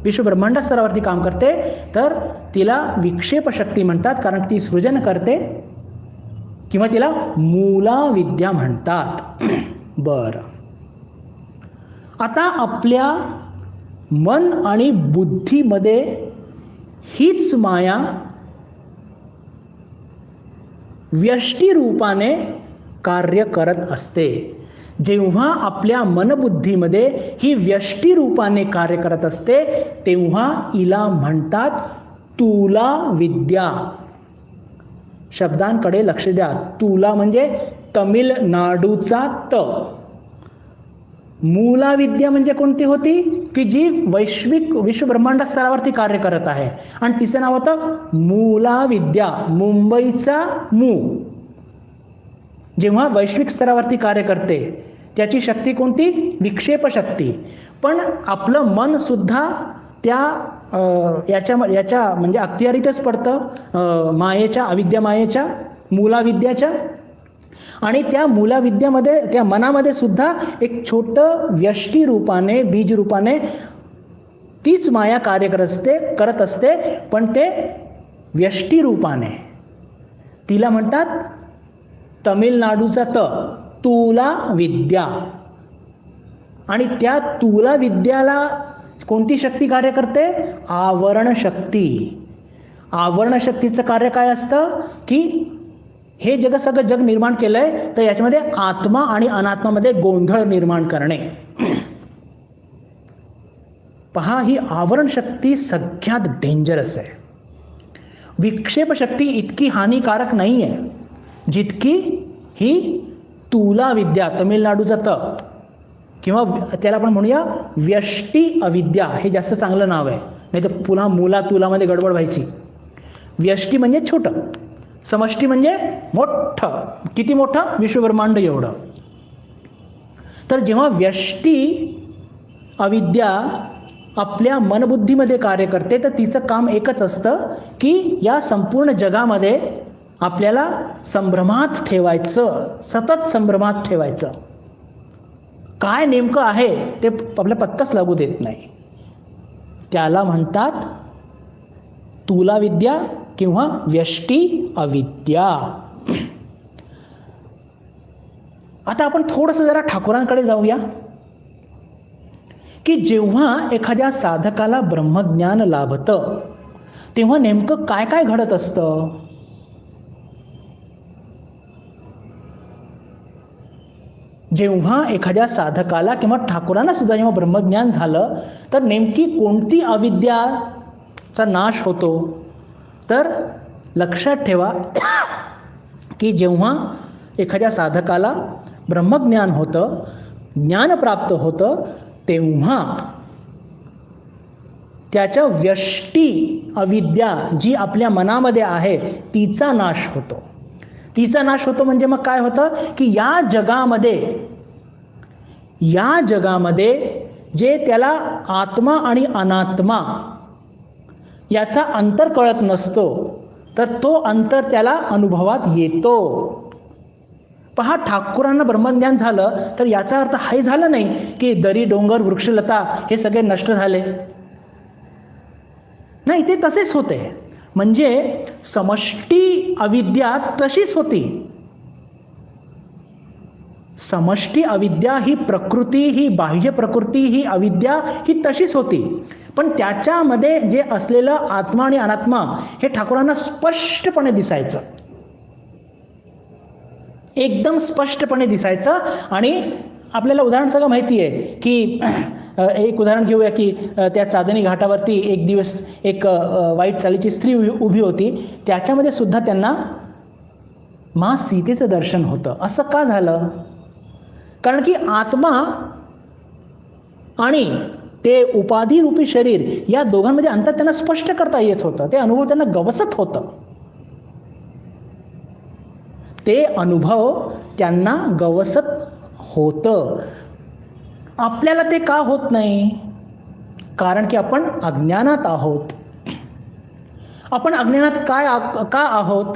विश्व ब्रह्मांड स्तरावरती काम करते, तर तिला विक्षेप शक्ती म्हणतात, कारण ती सृजन करते किंवा तिला मूलाविद्या म्हणतात. बरं, आता आपल्या मन आणि बुद्धीमध्ये हीच माया व्यष्टी रूपाने कार्य करत असते. जेव्हा आपल्या मनबुद्धीमध्ये ही व्यष्टी रूपाने कार्य करत असते तेव्हा हिला म्हणतात तुला विद्या. शब्दांकडे लक्ष द्या. तुला म्हणजे तमिळनाडूचा त. मूलाविद्या म्हणजे कोणती होती? की जी विश्वब्रह्मांड स्तरावरती कार्य करत आहे. आणि तिचं नाव होतं मूलाविद्या, मुंबईचा मू. जेव्हा वैश्विक स्तरावरती कार्य करते त्याची शक्ती कोणती? विक्षेप शक्ती. पण आपलं मन सुद्धा त्या याच्या म्हणजे अखत्यारीतच पडतं, मायेच्या, अविद्या मायेच्या, मूलाविद्याच्या. आणि त्या मूलाविद्यामध्ये, त्या मनामध्ये सुद्धा एक छोटं व्यष्टी रूपाने, बीज रूपाने तीच माया कार्य करत असते, पण ते व्यष्टी रूपाने. तिला म्हणतात तमिळनाडूचा तुला विद्या. आणि त्या तुला विद्याला कोणती शक्ती कार्य करते? आवरण शक्ती. आवरण शक्तीचं कार्य काय असतं की हे सगळं जग निर्माण केलंय, तर याच्यामध्ये आत्मा आणि अनात्मामध्ये गोंधळ निर्माण करणे. पहा, ही आवरण शक्ती सगळ्यात डेंजरस आहे. विक्षेप शक्ती इतकी हानिकारक नाही आहे जितकी ही तुला विद्या, तमिळनाडूचा किंवा त्याला आपण म्हणूया व्यष्टी अविद्या, हे जास्त चांगलं नाव आहे. नाही तर पुन्हा मूला तुलामध्ये गडबड व्हायची. व्यष्टी म्हणजे छोटं, समष्टी म्हणजे मोठं. किती मोठं? विश्वब्रह्मांड एवढं. तर जेव्हा व्यष्टी अविद्या आपल्या मनबुद्धीमध्ये कार्य करते, तर तिचं काम एकच असतं की या संपूर्ण जगामध्ये आपल्याला संभ्रमात ठेवायचं, सतत संभ्रमात ठेवायचं. काय नेमकं आहे ते आपल्या पत्ताच लागू देत नाही. त्याला म्हणतात तुला विद्या किंवा व्यष्टी अविद्या. आता आपण थोडंसं जरा ठाकुरांकडे जाऊया की जेव्हा एखाद्या साधकाला ब्रह्मज्ञान लाभतं तेव्हा नेमकं काय काय घडत असतं. जेव्हा एखाद्या साधकाला किंवा ठाकुरांना सुद्धा जेव्हा ब्रह्मज्ञान झालं तर नेमकी कोणती अविद्याचा नाश होतो. तर लक्षात ठेवा की जेव्हा एखाद्या साधकाला ब्रह्मज्ञान होतं, ज्ञान प्राप्त होतं, तेव्हा त्याच्या व्यष्टी अविद्या जी आपल्या मनामध्ये आहे तिचा नाश होतो. तिचा नाश होतो म्हणजे मग काय होतं की या जगामध्ये जे त्याला आत्मा आणि अनात्मा याचा अंतर कळत नसतो, तर तो अंतर त्याला अनुभवात येतो. पहा, ठाकुरांना ब्रह्मज्ञान झालं तर याचा अर्थ हे झालं नाही की दरी, डोंगर, वृक्षलता हे सगळे नष्ट झाले. नाही, ते तसेच होते. म्हणजे समष्टी अविद्या तशीच होती. समष्टी अविद्या ही प्रकृती, ही बाह्य प्रकृती, ही अविद्या ही तशीच होती. पण त्याच्यामध्ये जे असलेलं आत्मा आणि अनात्मा हे ठाकुरांना स्पष्टपणे दिसायचं, एकदम स्पष्टपणे दिसायचं. आणि आपल्याला उदाहरण सगळं माहिती आहे की एक उदाहरण घेऊया की त्या चांदणी घाटावरती एक दिवस एक वाईट चालीची स्त्री उभी होती. त्याच्यामध्ये सुद्धा त्यांना मां सीतेचं दर्शन होतं. असं का झालं? कारण की आत्मा आणि ते उपाधिरूपी शरीर या दोघांमध्ये अंतर त्यांना स्पष्ट करता येत होतं. ते अनुभव त्यांना गवसत होतं. ते अनुभव त्यांना गवसत होतं. आपल्याला ते का होत नाही? कारण की आपण अज्ञानात आहोत. आपण अज्ञानात का आहोत?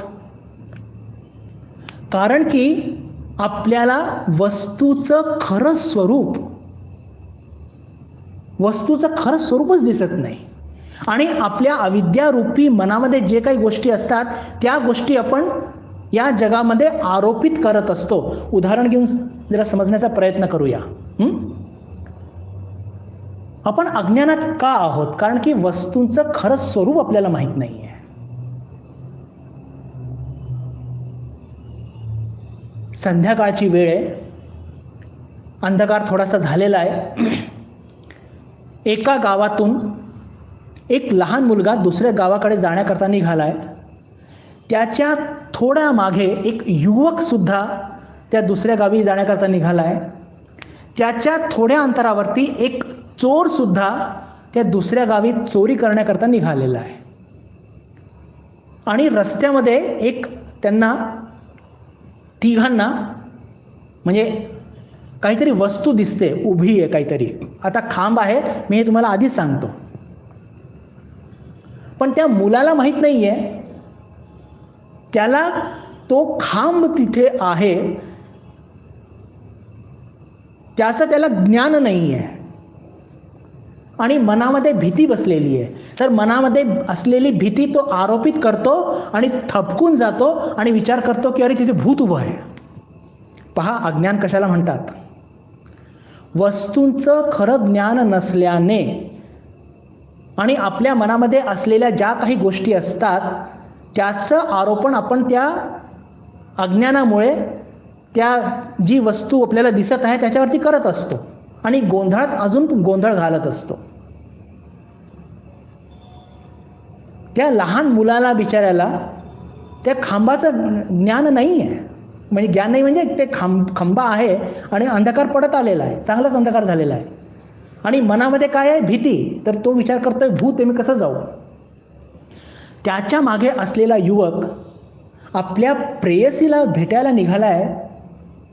कारण की आपल्याला वस्तूचं खरं स्वरूपच दिसत नाही. आणि आपल्या अविद्यारूपी मनामध्ये जे काही गोष्टी असतात त्या गोष्टी आपण या जगामध्ये आरोपित करत असतो. उदाहरण घेऊन जरा समजण्याचा प्रयत्न करूया. आपण अज्ञानात का आहोत? कारण की वस्तूंचं खरं स्वरूप आपल्याला माहीत नाही आहे. संध्याकाळची वेळ आहे, अंधकार थोडासा झालेला आहे. एका गावातून एक लहान मुलगा दुसऱ्या गावाकडे जाण्याकरता निघालाय. त्याच्या थोड्या मागे एक युवक सुद्धा त्या दुसऱ्या गावी जाण्याकरता निघालाय. त्याच्या थोड्या अंतरावरती एक चोरसुद्धा त्या दुसऱ्या गावी चोरी करण्याकरता निघालेला आहे आणि रस्त्यामध्ये एक त्यांना तिघांना म्हणजे काहीतरी वस्तू दिसते, उभी आहे काहीतरी. आता खांब आहे, मी हे तुम्हाला आधीच सांगतो. पण त्या मुलाला माहीत नाही आहे, त्याला तो खांब तिथे आहे त्याचं त्याला ज्ञान नाही आहे आणि मनामध्ये भीती बसलेली आहे. तर मनामध्ये असलेली भीती तो आरोपित करतो आणि थपकून जातो आणि विचार करतो की अरे तिथे भूत उभं आहे. पहा, अज्ञान कशाला म्हणतात. वस्तूंचं खरं ज्ञान नसल्याने आणि आपल्या मनामध्ये असलेल्या ज्या काही गोष्टी असतात त्याचं आरोपण आपण त्या अज्ञानामुळे त्या जी वस्तू आपल्याला दिसत आहे त्याच्यावरती करत असतो आणि गोंधळात अजून गोंधळ घालत असतो. त्या लहान मुलाला बिचाऱ्याला त्या खांबाचं ज्ञान नाही आहे. म्हणजे ज्ञान नाही म्हणजे ते खांबा आहे आणि अंधकार पडत आलेला आहे, चांगलाच अंधकार झालेला आहे आणि मनामध्ये काय आहे, भीती. तर तो विचार करतोय भूत आहे, मी कसं जाऊ. त्याच्या मागे असलेला युवक आपल्या प्रेयसीला भेटायला निघाला आहे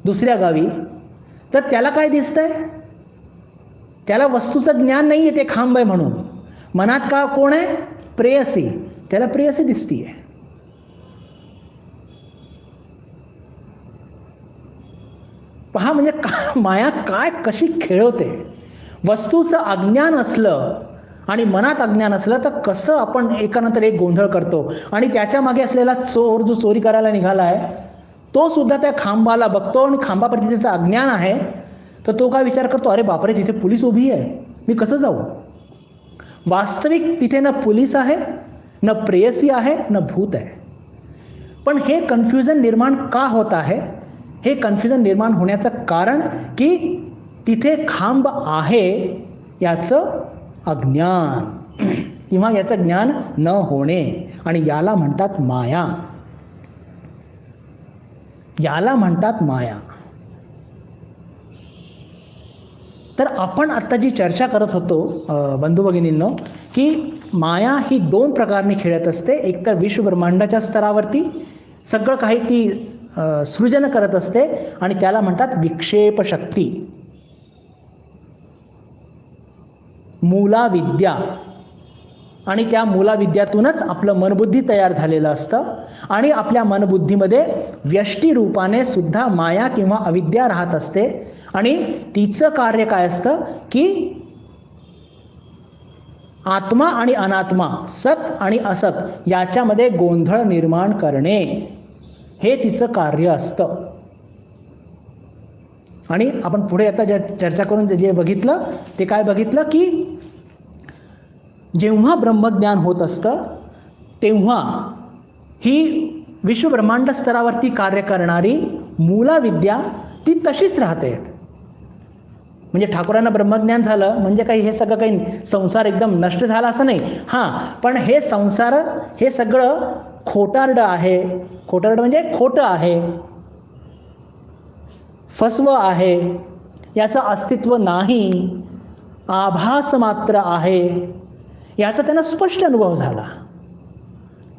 दुसऱ्या गावी. तर त्याला काय दिसतंय, त्याला वस्तूचं ज्ञान नाही आहे, ते खांब आहे म्हणून. मनात का कोण आहे, प्रेयसी. त्याला प्रेयसी दिसतीये. पहा म्हणजे माया काय कशी खेळवते. वस्तूचं अज्ञान असलं आणि मनात अज्ञान असलं तर कसं आपण एकानंतर एक गोंधळ करतो. आणि त्याच्या मागे असलेला चोर जो चोरी करायला निघाला आहे तो सुद्धा त्या खांबाला बघतो आणि खांबाप्रती त्याचं अज्ञान आहे. तर तो काय विचार करतो, अरे बापरे तिथे पोलीस उभी आहे, मी कसं जाऊ. वास्तविक तिथे न पोलीस आहे, न प्रेयसी आहे, न भूत आहे. पण हे कन्फ्युजन निर्माण का होत आहे. हे कन्फ्युजन निर्माण होण्याचं कारण की तिथे खांब आहे याचं अज्ञान किंवा याचं ज्ञान न होणे. आणि याला म्हणतात माया. याला म्हणतात माया. तर आपण आत्ता जी चर्चा करत होतो बंधू भगिनींनो, की माया ही दोन प्रकारने खेळत असते. एक तर विश्वब्रह्मांडाच्या स्तरावरती सगळं काही ती सृजन करत असते आणि त्याला म्हणतात विक्षेप शक्ती, मूलाविद्या. आणि त्या मूलाविद्यातूनच आपलं मनबुद्धी तयार झालेलं असतं आणि आपल्या मनबुद्धीमध्ये व्यष्टी रूपाने सुद्धा माया किंवा अविद्या राहत असते. आणि तिचं कार्य काय असतं की आत्मा आणि अनात्मा, सत आणि असत याच्यामध्ये गोंधळ निर्माण करणे, हे तिचं कार्य असतं. आणि आपण पुढे आता ज्या चर्चा करून जे बघितलं ते काय बघितलं की जेव्हा ब्रह्मज्ञान होत असतं तेव्हा ही विश्वब्रह्मांड स्तरावरती कार्य करणारी मूलाविद्या ती तशीच राहते. म्हणजे ठाकूरांना ब्रह्मज्ञान झालं म्हणजे काही हे सगळं काही संसार एकदम नष्ट झाला असं नाही. हां, पण हे संसार हे सगळं खोटारडं आहे. खोटारडं म्हणजे खोटं आहे, फसवं आहे, याचं अस्तित्व नाही, आभास मात्र आहे, याचा त्यांना स्पष्ट अनुभव झाला.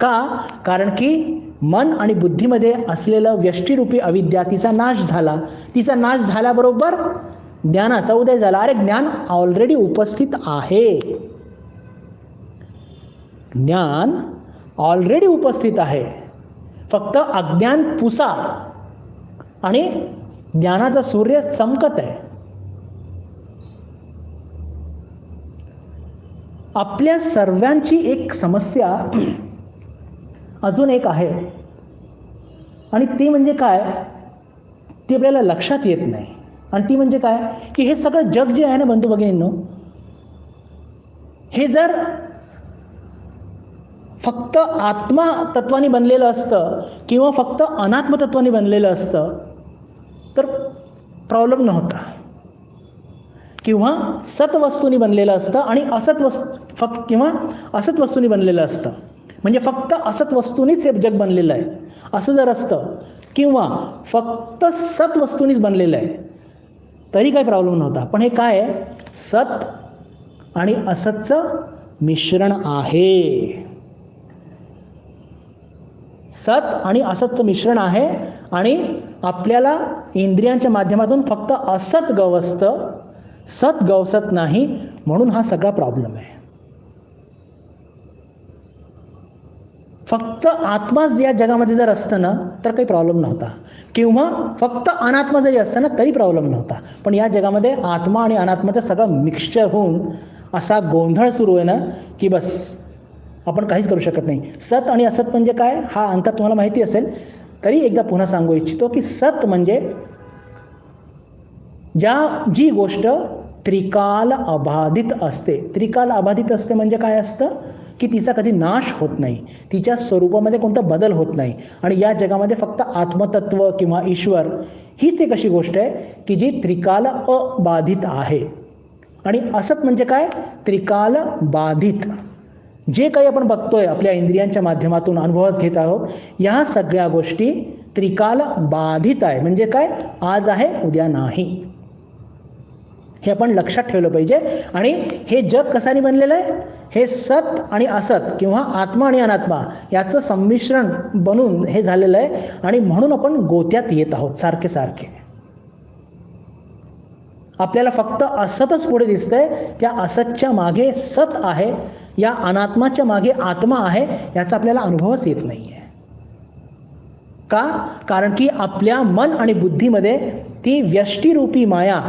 का? कारण की मन आणि बुद्धीमध्ये असलेलं व्यष्टीरूपी अविद्या तिचा नाश झाला. तिचा नाश झाल्याबरोबर ज्ञानाचा उदय झाला. अरे ज्ञान ऑलरेडी उपस्थित आहे. ज्ञान ऑलरेडी उपस्थित आहे, फक्त अज्ञान पुसा आणि ज्ञानाचा सूर्य चमकत आहे. आपल्या सर्वांची एक समस्या अजून एक आहे आणि ती म्हणजे काय, ती आपल्याला लक्षात येत नाही. आणि ती म्हणजे काय की हे सगळं जग जे आहे ना बंधू भगिनींनो, हे जर फक्त आत्मा तत्वाने बनलेलं असतं किंवा फक्त अनात्म तत्वाने बनलेलं असतं तर प्रॉब्लेम नव्हता. किंवा सतवस्तूंनी बनलेलं असतं आणि असत वस्तूंनी बनलेलं असतं. म्हणजे फक्त असत वस्तूंनीच हे जग बनलेलं आहे असं जर असतं किंवा फक्त सत वस्तूंनीच बनलेलं आहे तरी काही प्रॉब्लेम नव्हता. पण हे काय आहे, सत आणि असतचं मिश्रण आहे. सत आणि असतचं मिश्रण आहे आणि आपल्याला इंद्रियांच्या माध्यमातून फक्त असत गवसतं, सत गवसत नाही, म्हणून हा सगळा प्रॉब्लेम आहे. फक्त आत्माच या जगामध्ये जर असतं ना तर काही प्रॉब्लेम नव्हता, किंवा फक्त अनात्मा जरी असतं ना तरी प्रॉब्लेम नव्हता. पण या जगामध्ये आत्मा आणि अनात्माचं सगळं मिक्सचर होऊन असा गोंधळ सुरू आहे ना की बस आपण काहीच करू शकत नाही. सत आणि असत म्हणजे काय हा अंतर तुम्हाला माहिती असेल, तरी एकदा पुन्हा सांगू इच्छितो की सत म्हणजे जी गोष्ट त्रिकाल अबाधित असते. त्रिकाल अबाधित असते म्हणजे काय असतं की तिचा कधी नाश होत नाही, तिच्या स्वरूपामध्ये कोणता बदल होत नाही. आणि या जगामध्ये फक्त आत्मतत्व किंवा ईश्वर हीच एक अशी गोष्ट आहे की जी त्रिकाल अबाधित आहे. आणि असत म्हणजे काय, त्रिकाल बाधित. जे काही आपण बघतोय आपल्या इंद्रियांच्या माध्यमातून अनुभवात घेत आहोत, या सगळ्या गोष्टी त्रिकाल बाधित आहे. म्हणजे काय, आज आहे उद्या नाही, हे आपण लक्षात ठेवलं पाहिजे. आणि हे जग कशाने बनलेलं आहे, हे सत आणि असत किंवा आत्मा आणि अनात्मा याचं संमिश्रण बनून हे झालेलं आहे. आणि म्हणून आपण गोत्यात येत आहोत सारखे सारखे. आपल्याला फक्त असतच पुढे दिसतंय, त्या असतच्या मागे सत आहे, या अनात्माच्या मागे आत्मा आहे, याचा आपल्याला अनुभवच येत नाही आहे. का, कारण की आपल्या मन आणि बुद्धीमध्ये ती व्यष्टीरूपी माया,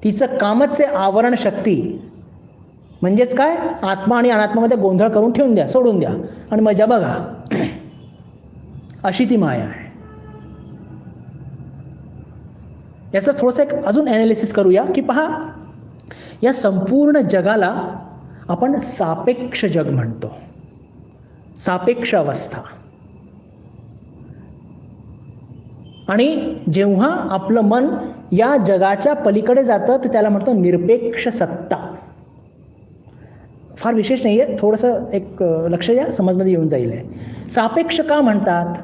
तिचं कामचे आवरण शक्ती, म्हणजेच काय, आत्मा आणि अनात्मामध्ये गोंधळ करून ठेवून द्या, सोडून द्या आणि मजा बघा, अशी ती माया आहे. याचं थोडंसं एक अजून ॲनालिसिस करूया की पहा, या संपूर्ण जगाला आपण सापेक्ष जग म्हणतो, सापेक्ष अवस्था. आणि जेव्हा आपलं मन या जगाच्या पलीकडे जातं तर त्याला म्हणतो निरपेक्ष सत्ता. फार विशेष नाही आहे, थोडंसं एक लक्ष द्या, समजमध्ये येऊन जाईल. सापेक्ष का म्हणतात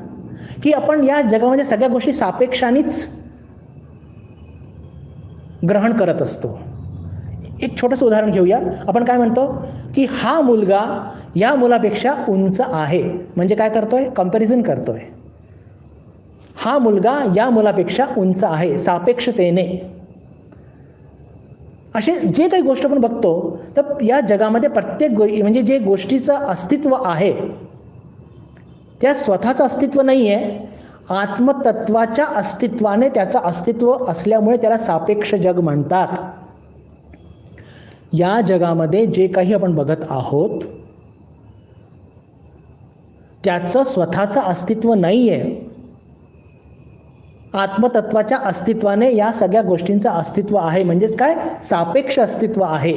की आपण या जगामध्ये सगळ्या गोष्टी सापेक्षानेच ग्रहण करत असतो. एक छोटंसं उदाहरण घेऊया. आपण काय म्हणतो की हा मुलगा या मुलापेक्षा उंच आहे, म्हणजे काय करतोय, कंपॅरिझन करतोय. हा मुलगा या मुलापेक्षा उंच आहे, सापेक्षतेने. असे जे काही गोष्ट आपण बघतो तर या जगामध्ये प्रत्येक म्हणजे जे गोष्टीचं अस्तित्व आहे त्या स्वतःचं अस्तित्व नाही आहे, आत्मतत्वाच्या अस्तित्वाने त्याचं अस्तित्व असल्यामुळे त्याला सापेक्ष जग म्हणतात. या जगामध्ये जे काही आपण बघत आहोत त्याचं स्वतःचं अस्तित्व नाही आहे, आत्मतत्वाच्या अस्तित्वाने या सगळ्या गोष्टींचं अस्तित्व आहे. म्हणजेच काय, सापेक्ष अस्तित्व आहे.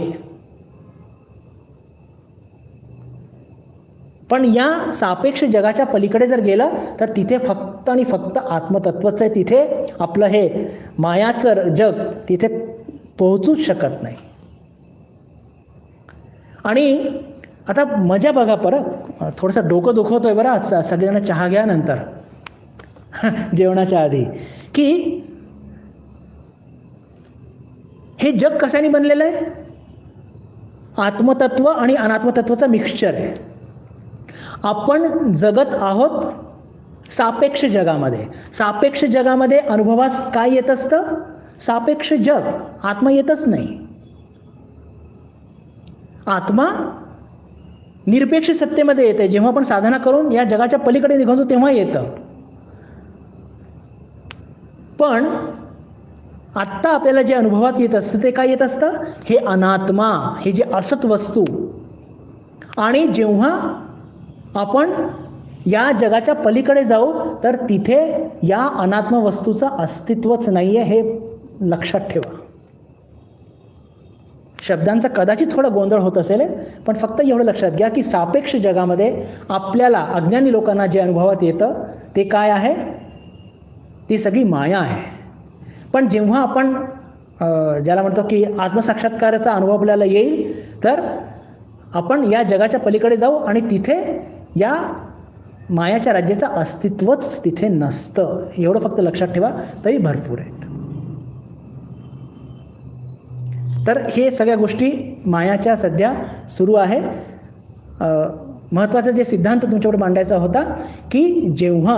पण या सापेक्ष जगाच्या पलीकडे जर गेलं तर तिथे फक्त आणि फक्त आत्मतत्वच आहे. तिथे आपलं हे मायाचं जग तिथे पोहोचूच शकत नाही. आणि आता मजा बघा, परत थोडंसं डोकं दुखवतोय बरं आज, सगळेजण चहा घ्या नंतर जेवणाच्या आधी, की हे जग कशाने बनलेलं आहे, आत्मतत्व आणि अनात्मतत्वाचं मिक्सचर आहे. आपण जगत आहोत सापेक्ष जगामध्ये. सापेक्ष जगामध्ये अनुभवास काय येत असतं, सापेक्ष जग, आत्मा येतच नाही. आत्मा निरपेक्ष सत्तेमध्ये येते. जेव्हा आपण साधना करून या जगाच्या पलीकडे निघतो तेव्हा येतं. पण आत्ता आपल्याला जे अनुभवात येत असतं ते काय येत असतं, हे अनात्मा, हे जे असत वस्तू. आणि जेव्हा आपण या जगाच्या पलीकडे जाऊ तर तिथे या अनात्म वस्तूचं अस्तित्वच नाही आहे, हे लक्षात ठेवा. शब्दांचा कदाचित थोडा गोंधळ होत असेल, पण फक्त एवढं लक्षात घ्या की सापेक्ष जगामध्ये आपल्याला अज्ञानी लोकांना जे अनुभवात येतं ते काय आहे, ती सगळी माया आहे. पण जेव्हा आपण ज्याला म्हणतो की आत्मसाक्षात्काराचा अनुभव आपल्याला येईल तर आपण या जगाच्या पलीकडे जाऊ आणि तिथे या मायाच्या राज्याचं अस्तित्वच तिथे नसतं. एवढं फक्त लक्षात ठेवा, तरी भरपूर आहेत. तर हे सगळ्या गोष्टी मायाच्या सध्या सुरू आहे. महत्त्वाचा जे सिद्धांत तुमच्याकडे मांडायचा होता की जेव्हा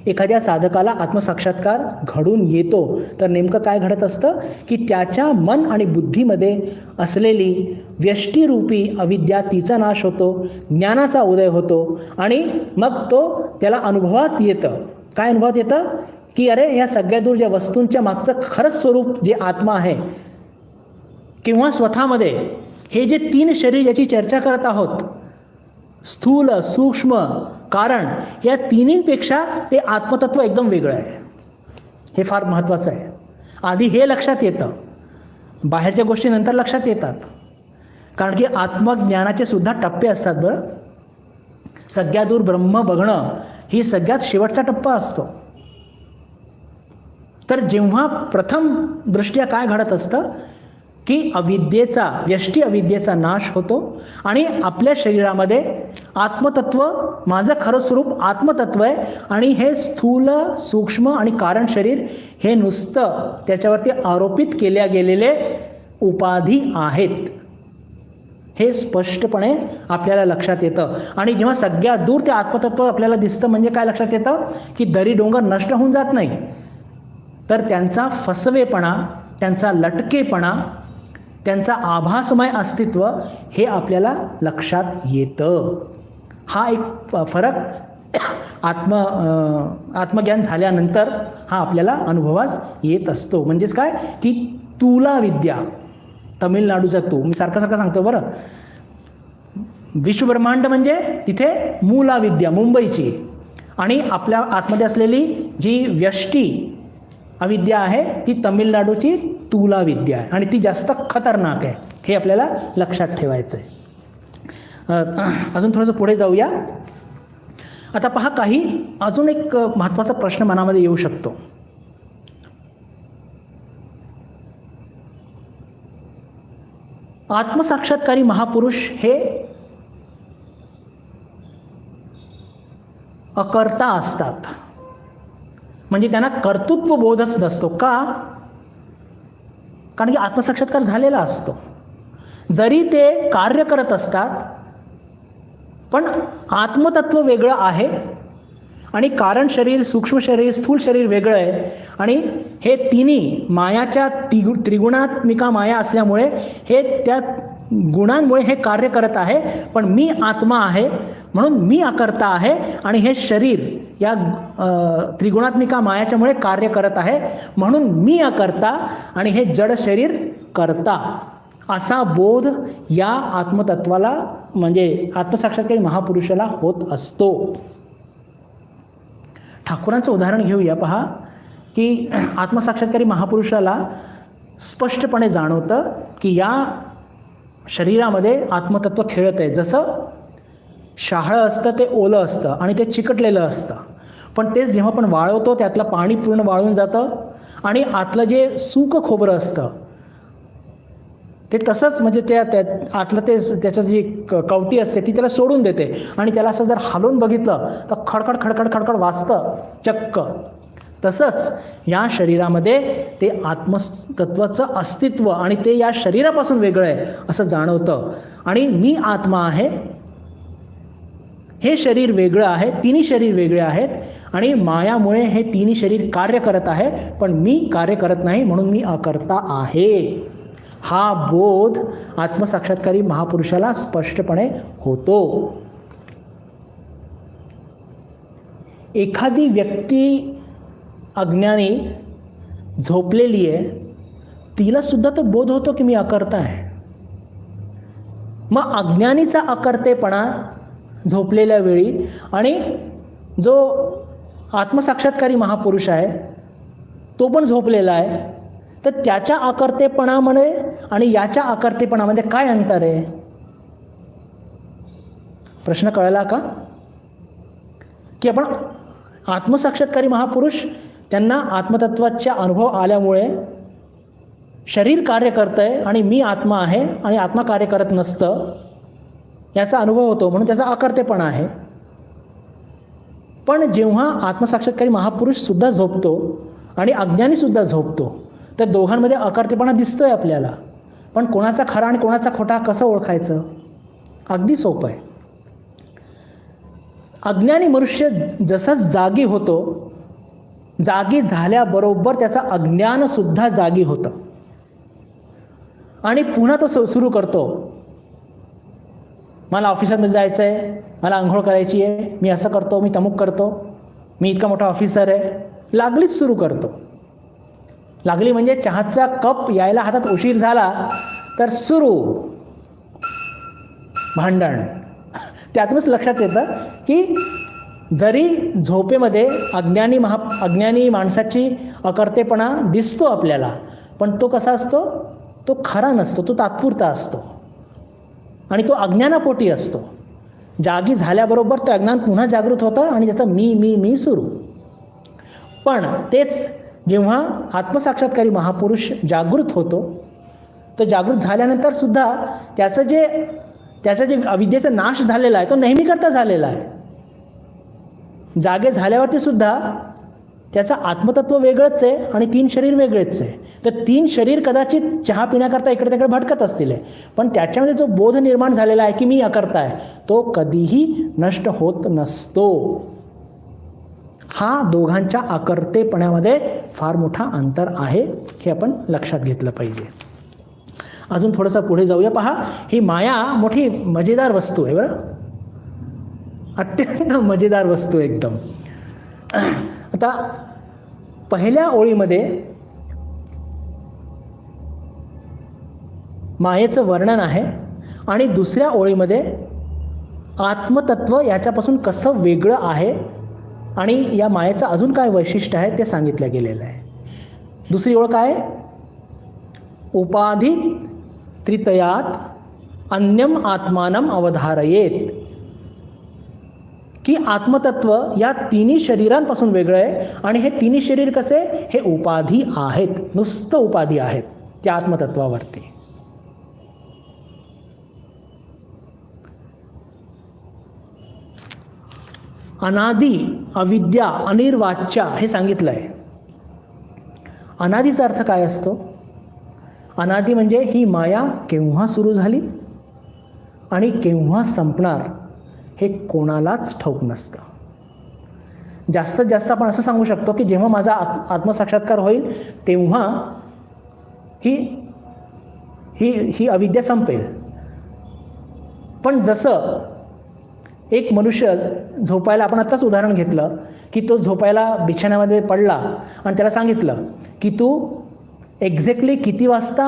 एखाद्या साधकाला आत्मसाक्षात्कार घडून येतो तर नेमकं काय घडत असतं की त्याच्या मन आणि बुद्धीमध्ये असलेली व्यष्टीरूपी अविद्या तिचा नाश होतो, ज्ञानाचा उदय होतो आणि मग तो त्याला अनुभवात येतं. काय अनुभवात येतं की अरे या सगळ्या दूर ज्या वस्तूंच्या मागचं खरंच स्वरूप जे आत्मा आहे किंवा स्वतःमध्ये हे जे 3 शरीर याची चर्चा करत आहोत, स्थूल, सूक्ष्म, कारण, या तिन्हींपेक्षा ते आत्मतत्व एकदम वेगळं आहे. हे फार महत्त्वाचं आहे. आधी हे लक्षात येतं, बाहेरच्या गोष्टी नंतर लक्षात येतात. कारण की आत्मज्ञानाचे सुद्धा टप्पे असतात बरं. सगळ्या दूर ब्रह्म बघणं ही सगळ्यात शेवटचा टप्पा असतो. तर जेव्हा प्रथम दृष्ट्या काय घडत असतं की अविद्येचा, व्यष्टी अविद्येचा नाश होतो आणि आपल्या शरीरामध्ये आत्मतत्व, माझं खरं स्वरूप आत्मतत्व आहे आणि हे स्थूल, सूक्ष्म आणि कारण शरीर हे नुसतं त्याच्यावरती आरोपित केल्या गेलेले उपाधी आहेत, हे स्पष्टपणे आपल्याला लक्षात येतं. आणि जेव्हा सगळ्यात दूर ते आत्मतत्व आपल्याला दिसतं म्हणजे काय लक्षात येतं की दरी डोंगर नष्ट होऊन जात नाही, तर त्यांचा फसवेपणा, त्यांचा लटकेपणा, त्यांचा आभासमय अस्तित्व हे आपल्याला लक्षात येतं. हा एक फरक आत्मज्ञान झाल्यानंतर हा आपल्याला अनुभवास येत असतो. म्हणजेच काय की तुला विद्या, तमिळनाडूचा तू, मी सारखं सांगतो बरं. विश्वब्रह्मांड म्हणजे तिथे मूला विद्या मुंबईची, आणि आपल्या आतमध्ये असलेली जी व्यष्टी अविद्या आहे ती तमिळनाडूची तुला विद्या आहे आणि ती जास्त खतरनाक आहे. हे आपल्याला लक्षात ठेवायचं आहे. अजून थोडंसं पुढे जाऊया. आता पहा, काही अजून एक महत्त्वाचा प्रश्न मनामध्ये येऊ शकतो. आत्मसाक्षात्कारी महापुरुष हे अकर्ता असतात, म्हणजे त्यांना कर्तृत्व बोधच नसतो. का? कारण की आत्मसाक्षात्कार झालेला असतो. जरी ते कार्य करत असतात पण आत्मतत्व वेगळं आहे आणि कारण शरीर, सूक्ष्म शरीर, स्थूल शरीर वेगळं आहे आणि हे तिन्ही मायाच्या त्रिगुणात्मिका माया असल्यामुळे हे त्या गुणांमुळे हे कार्य करत आहे. पण मी आत्मा आहे म्हणून मी अकर्ता आहे आणि हे शरीर या त्रिगुणात्मिका मायाच्यामुळे कार्य करत आहे म्हणून मी अकर्ता आणि हे जड शरीर करता, असा बोध या आत्मतत्वाला म्हणजे आत्मसाक्षात्कारी महापुरुषाला होत असतो. ठाकूरांचं उदाहरण घेऊया. पहा की आत्मसाक्षात्कारी महापुरुषाला स्पष्टपणे जाणवतं की या शरीरामध्ये आत्मतत्व खेळत आहे. जसं शहाळं असतं ते ओलं असतं आणि ते चिकटलेलं असतं, पण तेच जेव्हा आपण वाळवतो त्यातलं पाणी पूर्ण वाळून जातं आणि आतलं जे सुक खोबरं असतं ते तसंच, म्हणजे त्या आतलं ते त्याचं जी कवटी असते ती त्याला सोडून देते आणि त्याला असं जर हलवून बघितलं तर खडखड खडखड खडखड वाजतं चक्क. तसंच या शरीरामध्ये ते आत्मतत्वाचं अस्तित्व आणि ते या शरीरापासून वेगळं आहे असं जाणवतं. आणि मी आत्मा आहे, हे शरीर वेगळं आहे, तिन्ही शरीर वेगळे आहेत आणि मायामुळे हे तिन्ही शरीर कार्य करत आहे पण मी कार्य करत नाही म्हणून मी अकर्ता आहे. हा बोध आत्मसाक्षात्कारी महापुरुषाला स्पष्टपणे होतो. एखादी व्यक्ती अज्ञानी झोपलेली आहे, तिला सुद्धा तो बोध होतो की मी अकर्ता आहे. मग अज्ञानीचा अकर्तेपणा झोपलेल्या वेळी आणि जो आत्मसाक्षात्कारी महापुरुष आहे तो पण झोपलेला आहे, तर त्याच्या अकर्तेपणामध्ये आणि याच्या अकर्तेपणामध्ये काय अंतर आहे? प्रश्न कळला का? की आपण आत्मसाक्षात्कारी महापुरुष त्यांना आत्मतत्वाचा अनुभव आल्यामुळे शरीर कार्य करतं आहे आणि मी आत्मा आहे आणि आत्मा कार्य करत नसतं याचा अनुभव होतो म्हणून त्याचा अकर्तेपणा आहे. पण जेव्हा आत्मसाक्षात्कारी महापुरुष सुद्धा झोपतो आणि अज्ञानी सुद्धा झोपतो तर दोघांमध्ये अकर्तेपणा दिसतोय आपल्याला, पण कोणाचा खरा आणि कोणाचा खोटा कसं ओळखायचं? अगदी सोपं आहे. अज्ञानी मनुष्य जसंच जागी होतो, जागी झाल्याबरोबर त्याचं अज्ञानसुद्धा जागी होतं आणि पुन्हा तो सुरू करतो, मला ऑफिसमध्ये जायचं आहे, मला आंघोळ करायची आहे, मी असं करतो, मी तमुक करतो, मी इतका मोठा ऑफिसर आहे, लागलीच सुरू करतो. लागली म्हणजे चहाचा कप यायला हातात उशीर झाला तर सुरू भांडण. त्यातूनच लक्षात येतं की जरी झोपेमध्ये अज्ञानी माणसाची अकर्तेपणा दिसतो आपल्याला, पण तो कसा असतो? तो खरा नसतो, तो तात्पुरता असतो आणि तो अज्ञानापोटी असतो. जागी झाल्याबरोबर तो अज्ञान पुन्हा जागृत होतं आणि त्याचं मी मी मी सुरू. पण तेच जेव्हा आत्मसाक्षात्कारी महापुरुष जागृत होतो, तर जागृत झाल्यानंतर सुद्धा त्याचं जे अविद्येचा नाश झालेला आहे तो नेहमी करता झालेला आहे. जागे झाल्यावरती सुद्धा त्याचं आत्मतत्व वेगळंच आहे आणि 3 शरीर वेगळेच आहे. तर 3 शरीर कदाचित चहा पिण्याकरता इकडे तिकडे भटकत असतील, पण त्याच्यामध्ये जो बोध निर्माण झालेला आहे की मी अकर्ता आहे, तो कधीही नष्ट होत नसतो. हा दोघांच्या अकर्तेपणामध्ये फार मोठा अंतर आहे, हे आपण लक्षात घेतलं पाहिजे. अजून थोडंसं पुढे जाऊया. पहा, ही माया मोठी मजेदार वस्तू आहे बरं, अत्यंत मजेदार वस्तू एकदम. आता पहिल्या ओळीमध्ये मायेचं वर्णन आहे आणि दुसऱ्या ओळीमध्ये आत्मतत्व याच्यापासून कसं वेगळं आहे आणि या मायेचं अजून काय वैशिष्ट्य आहे ते सांगितलं गेलेलं आहे. दुसरी ओळ काय? उपाधी त्रितयात अन्यम आत्मानम अवधारयेत, की आत्मतत्व या 3 शरीरांपासून वेगळं आहे आणि हे 3 शरीर कसे? हे उपाधी आहेत, नुसतं उपाधी आहेत त्या आत्मतत्वावरती. अनादी, अविद्या, अनिर्वाच्या हे सांगितलं आहे. अनादीचा अर्थ काय असतो? अनादी म्हणजे ही माया केव्हा सुरू झाली आणि केव्हा संपणार हे कोणालाच ठाऊक नसतं. जास्तीत जास्त आपण असं सांगू शकतो की जेव्हा माझा आत्मसाक्षात्कार होईल तेव्हा ही ही ही अविद्या संपेल. पण जसं एक मनुष्य झोपायला, आपण आत्ताच उदाहरण घेतलं की तो झोपायला बिछाण्यामध्ये पडला आणि त्याला सांगितलं की तू एक्झॅक्टली किती वाजता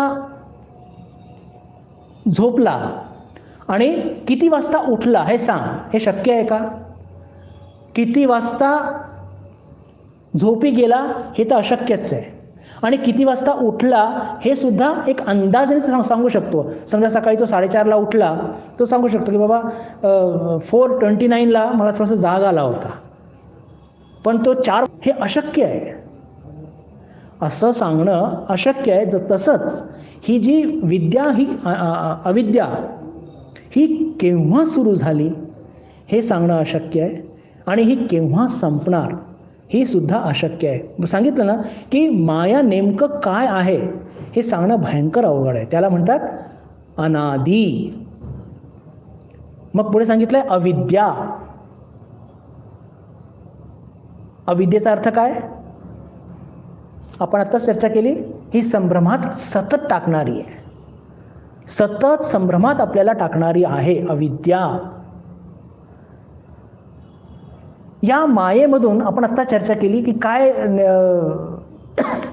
झोपला आणि किती वाजता उठला हे सांग, हे शक्य आहे का? किती वाजता झोपी गेला हे तर अशक्यच आहे, आणि किती वाजता उठला हे सुद्धा एक अंदाजाने सांगू शकतो. समजा सकाळी तो 4:30ला उठला, तो सांगू शकतो की बाबा 4:29ला मला थोडासा जाग आला होता, पण तो 4 हे अशक्य आहे. असं सांगणं अशक्य आहे. तसंच ही जी विद्या, ही अविद्या ही केव्हा सुरू झाली हे सांगणं अशक्य आहे आणि ही केव्हा संपणार हे सुद्धा अशक्य आहे. सांगितलं ना की माया नेमकं काय आहे हे सांगणं भयंकर अवघड आहे. त्याला म्हणतात अनादी. मग पुढे सांगितलंय अविद्या. अविद्येचा अर्थ काय? आपण आत्ताच चर्चा केली, ही संभ्रमात सतत टाकणारी आहे, सतत संभ्रमात आपल्याला टाकणारी आहे अविद्या. या मायेमधून आपण आत्ता चर्चा केली की काय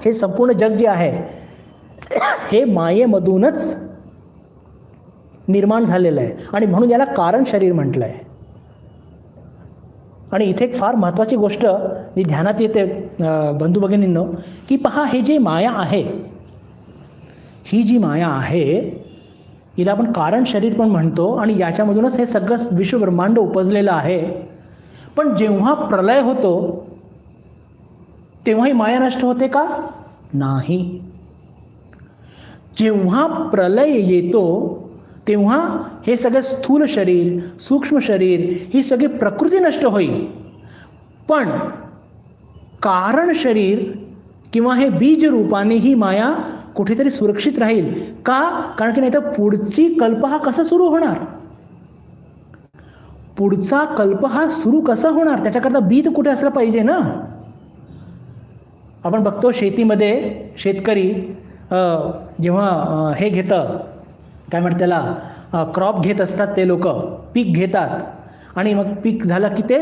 हे संपूर्ण जग जे आहे हे मायेमधूनच निर्माण झालेलं आहे आणि म्हणून याला कारण शरीर म्हटलं आहे. आणि इथे एक फार महत्त्वाची गोष्ट जी ध्यानात येते बंधू भगिनींनो, की पहा, हे जे माया आहे, ही जी माया आहे हिला आपण कारण शरीर पण म्हणतो आणि याच्यामधूनच हे सगळं विश्वब्रह्मांड उपजलेलं आहे. पण जेव्हा प्रलय होतो तेव्हा ही माया नष्ट होते का? नाही. जेव्हा प्रलय येतो तेव्हा हे सगळे स्थूल शरीर, सूक्ष्म शरीर, ही सगळी प्रकृती नष्ट होईल, पण कारण शरीर किंवा हे बीज रूपाने ही माया कुठेतरी सुरक्षित राहील का? कारण की नाही तर पुढची कल्प हा कसा सुरू होणार, पुढचा कल्प हा सुरू कसा होणार, त्याच्याकरता बीज कुठे असलं पाहिजे ना. आपण बघतो शेतीमध्ये शेतकरी जेव्हा हे घेतं, काय म्हणतात त्याला, क्रॉप घेत असतात, ते लोक पीक घेतात आणि मग पीक झालं की ते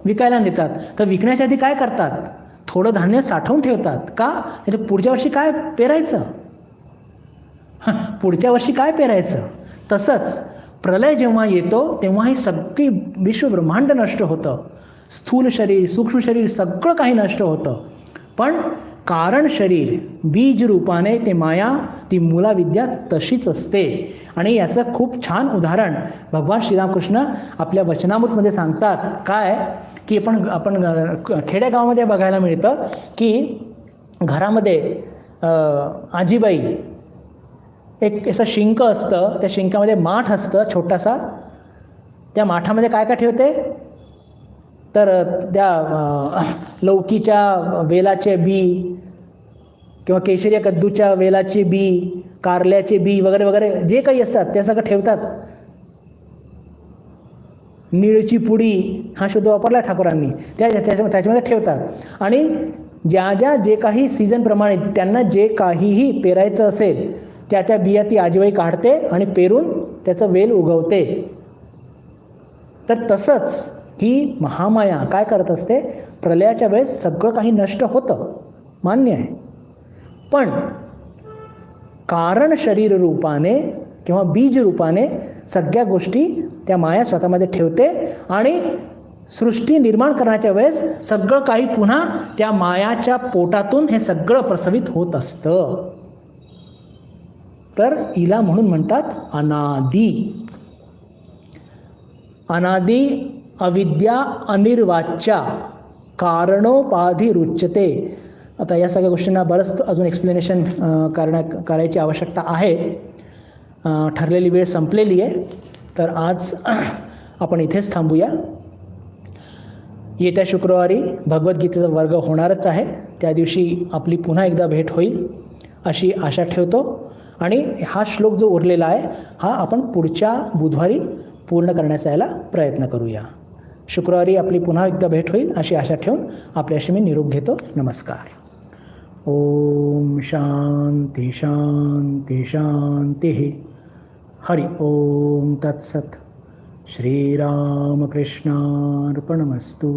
विकायला नेतात. तर विकण्याच्या आधी काय करतात, थोडं धान्य साठवून ठेवतात का, नाही तर पुढच्या वर्षी काय पेरायचं, पुढच्या वर्षी काय पेरायचं. तसंच प्रलय जेव्हा येतो तेव्हा हे सगळी विश्वब्रह्मांड नष्ट होतं, स्थूल शरीर सूक्ष्म शरीर सगळं काही नष्ट होतं. पण कारण शरीर बीज रूपाने ते माया, ती मूलाविद्या तशीच असते. आणि याचं खूप छान उदाहरण भगवान श्रीरामकृष्ण आपल्या वचनामृतमध्ये सांगतात. काय की आपण खेडेगावामध्ये बघायला मिळतं की घरामध्ये आजीबाई एक असं शिंक असतं, त्या शिंकामध्ये माठ असतं छोटासा, त्या माठामध्ये काय काय ठेवते, तर त्या लौकीच्या वेलाचे बी किंवा केशरी कद्दूच्या वेलाचे बी, कारल्याचे बी वगैरे वगैरे जे काही असतात ते सगळं ठेवतात. निळची पुडी हा शब्द वापरला ठाकूरांनी, त्याच्यामध्ये ठेवतात. आणि ज्या जे काही सीझनप्रमाणे त्यांना जे काहीही पेरायचं असेल त्या बिया ती आजीबाई काढते आणि पेरून त्याचं वेल उगवते. तर तसंच ही महामाया काय करत असते, प्रलयाच्या वेळेस सगळं काही नष्ट होतं, मान्य आहे. पण कारण शरीर रूपाने किंवा बीज रूपाने सगळ्या गोष्टी त्या माया स्वतःमध्ये ठेवते आणि सृष्टी निर्माण करण्याच्या वेळेस सगळं काही पुन्हा त्या मायाच्या पोटातून हे सगळं प्रसवित होत असतं. तर हिला म्हणून म्हणतात अनादी. अनादी अविद्या अनिर्वाच्या कारणोपाधी रुच्यते. आता या सगळ्या गोष्टींना बरंच अजून एक्सप्लेनेशन करायची आवश्यकता आहे. ठरलेली वेळ संपलेली आहे, तर आज आपण इथेच थांबूया. येत्या शुक्रवारी भगवद्गीतेचा वर्ग होणारच आहे, त्या दिवशी आपली पुन्हा एकदा भेट होईल अशी आशा ठेवतो. आणि हा श्लोक जो उरलेला आहे हा आपण पुढच्या बुधवारी पूर्ण करण्याचा याला प्रयत्न करूया. शुक्रवारी आपली पुन्हा एकदा भेट होईल अशी आशा ठेवून आपल्याशी मी निरोप घेतो. नमस्कार. ओम शांती शांती शांती. हरि ओम तत्सत. श्रीरामकृष्णार्पणमस्तु.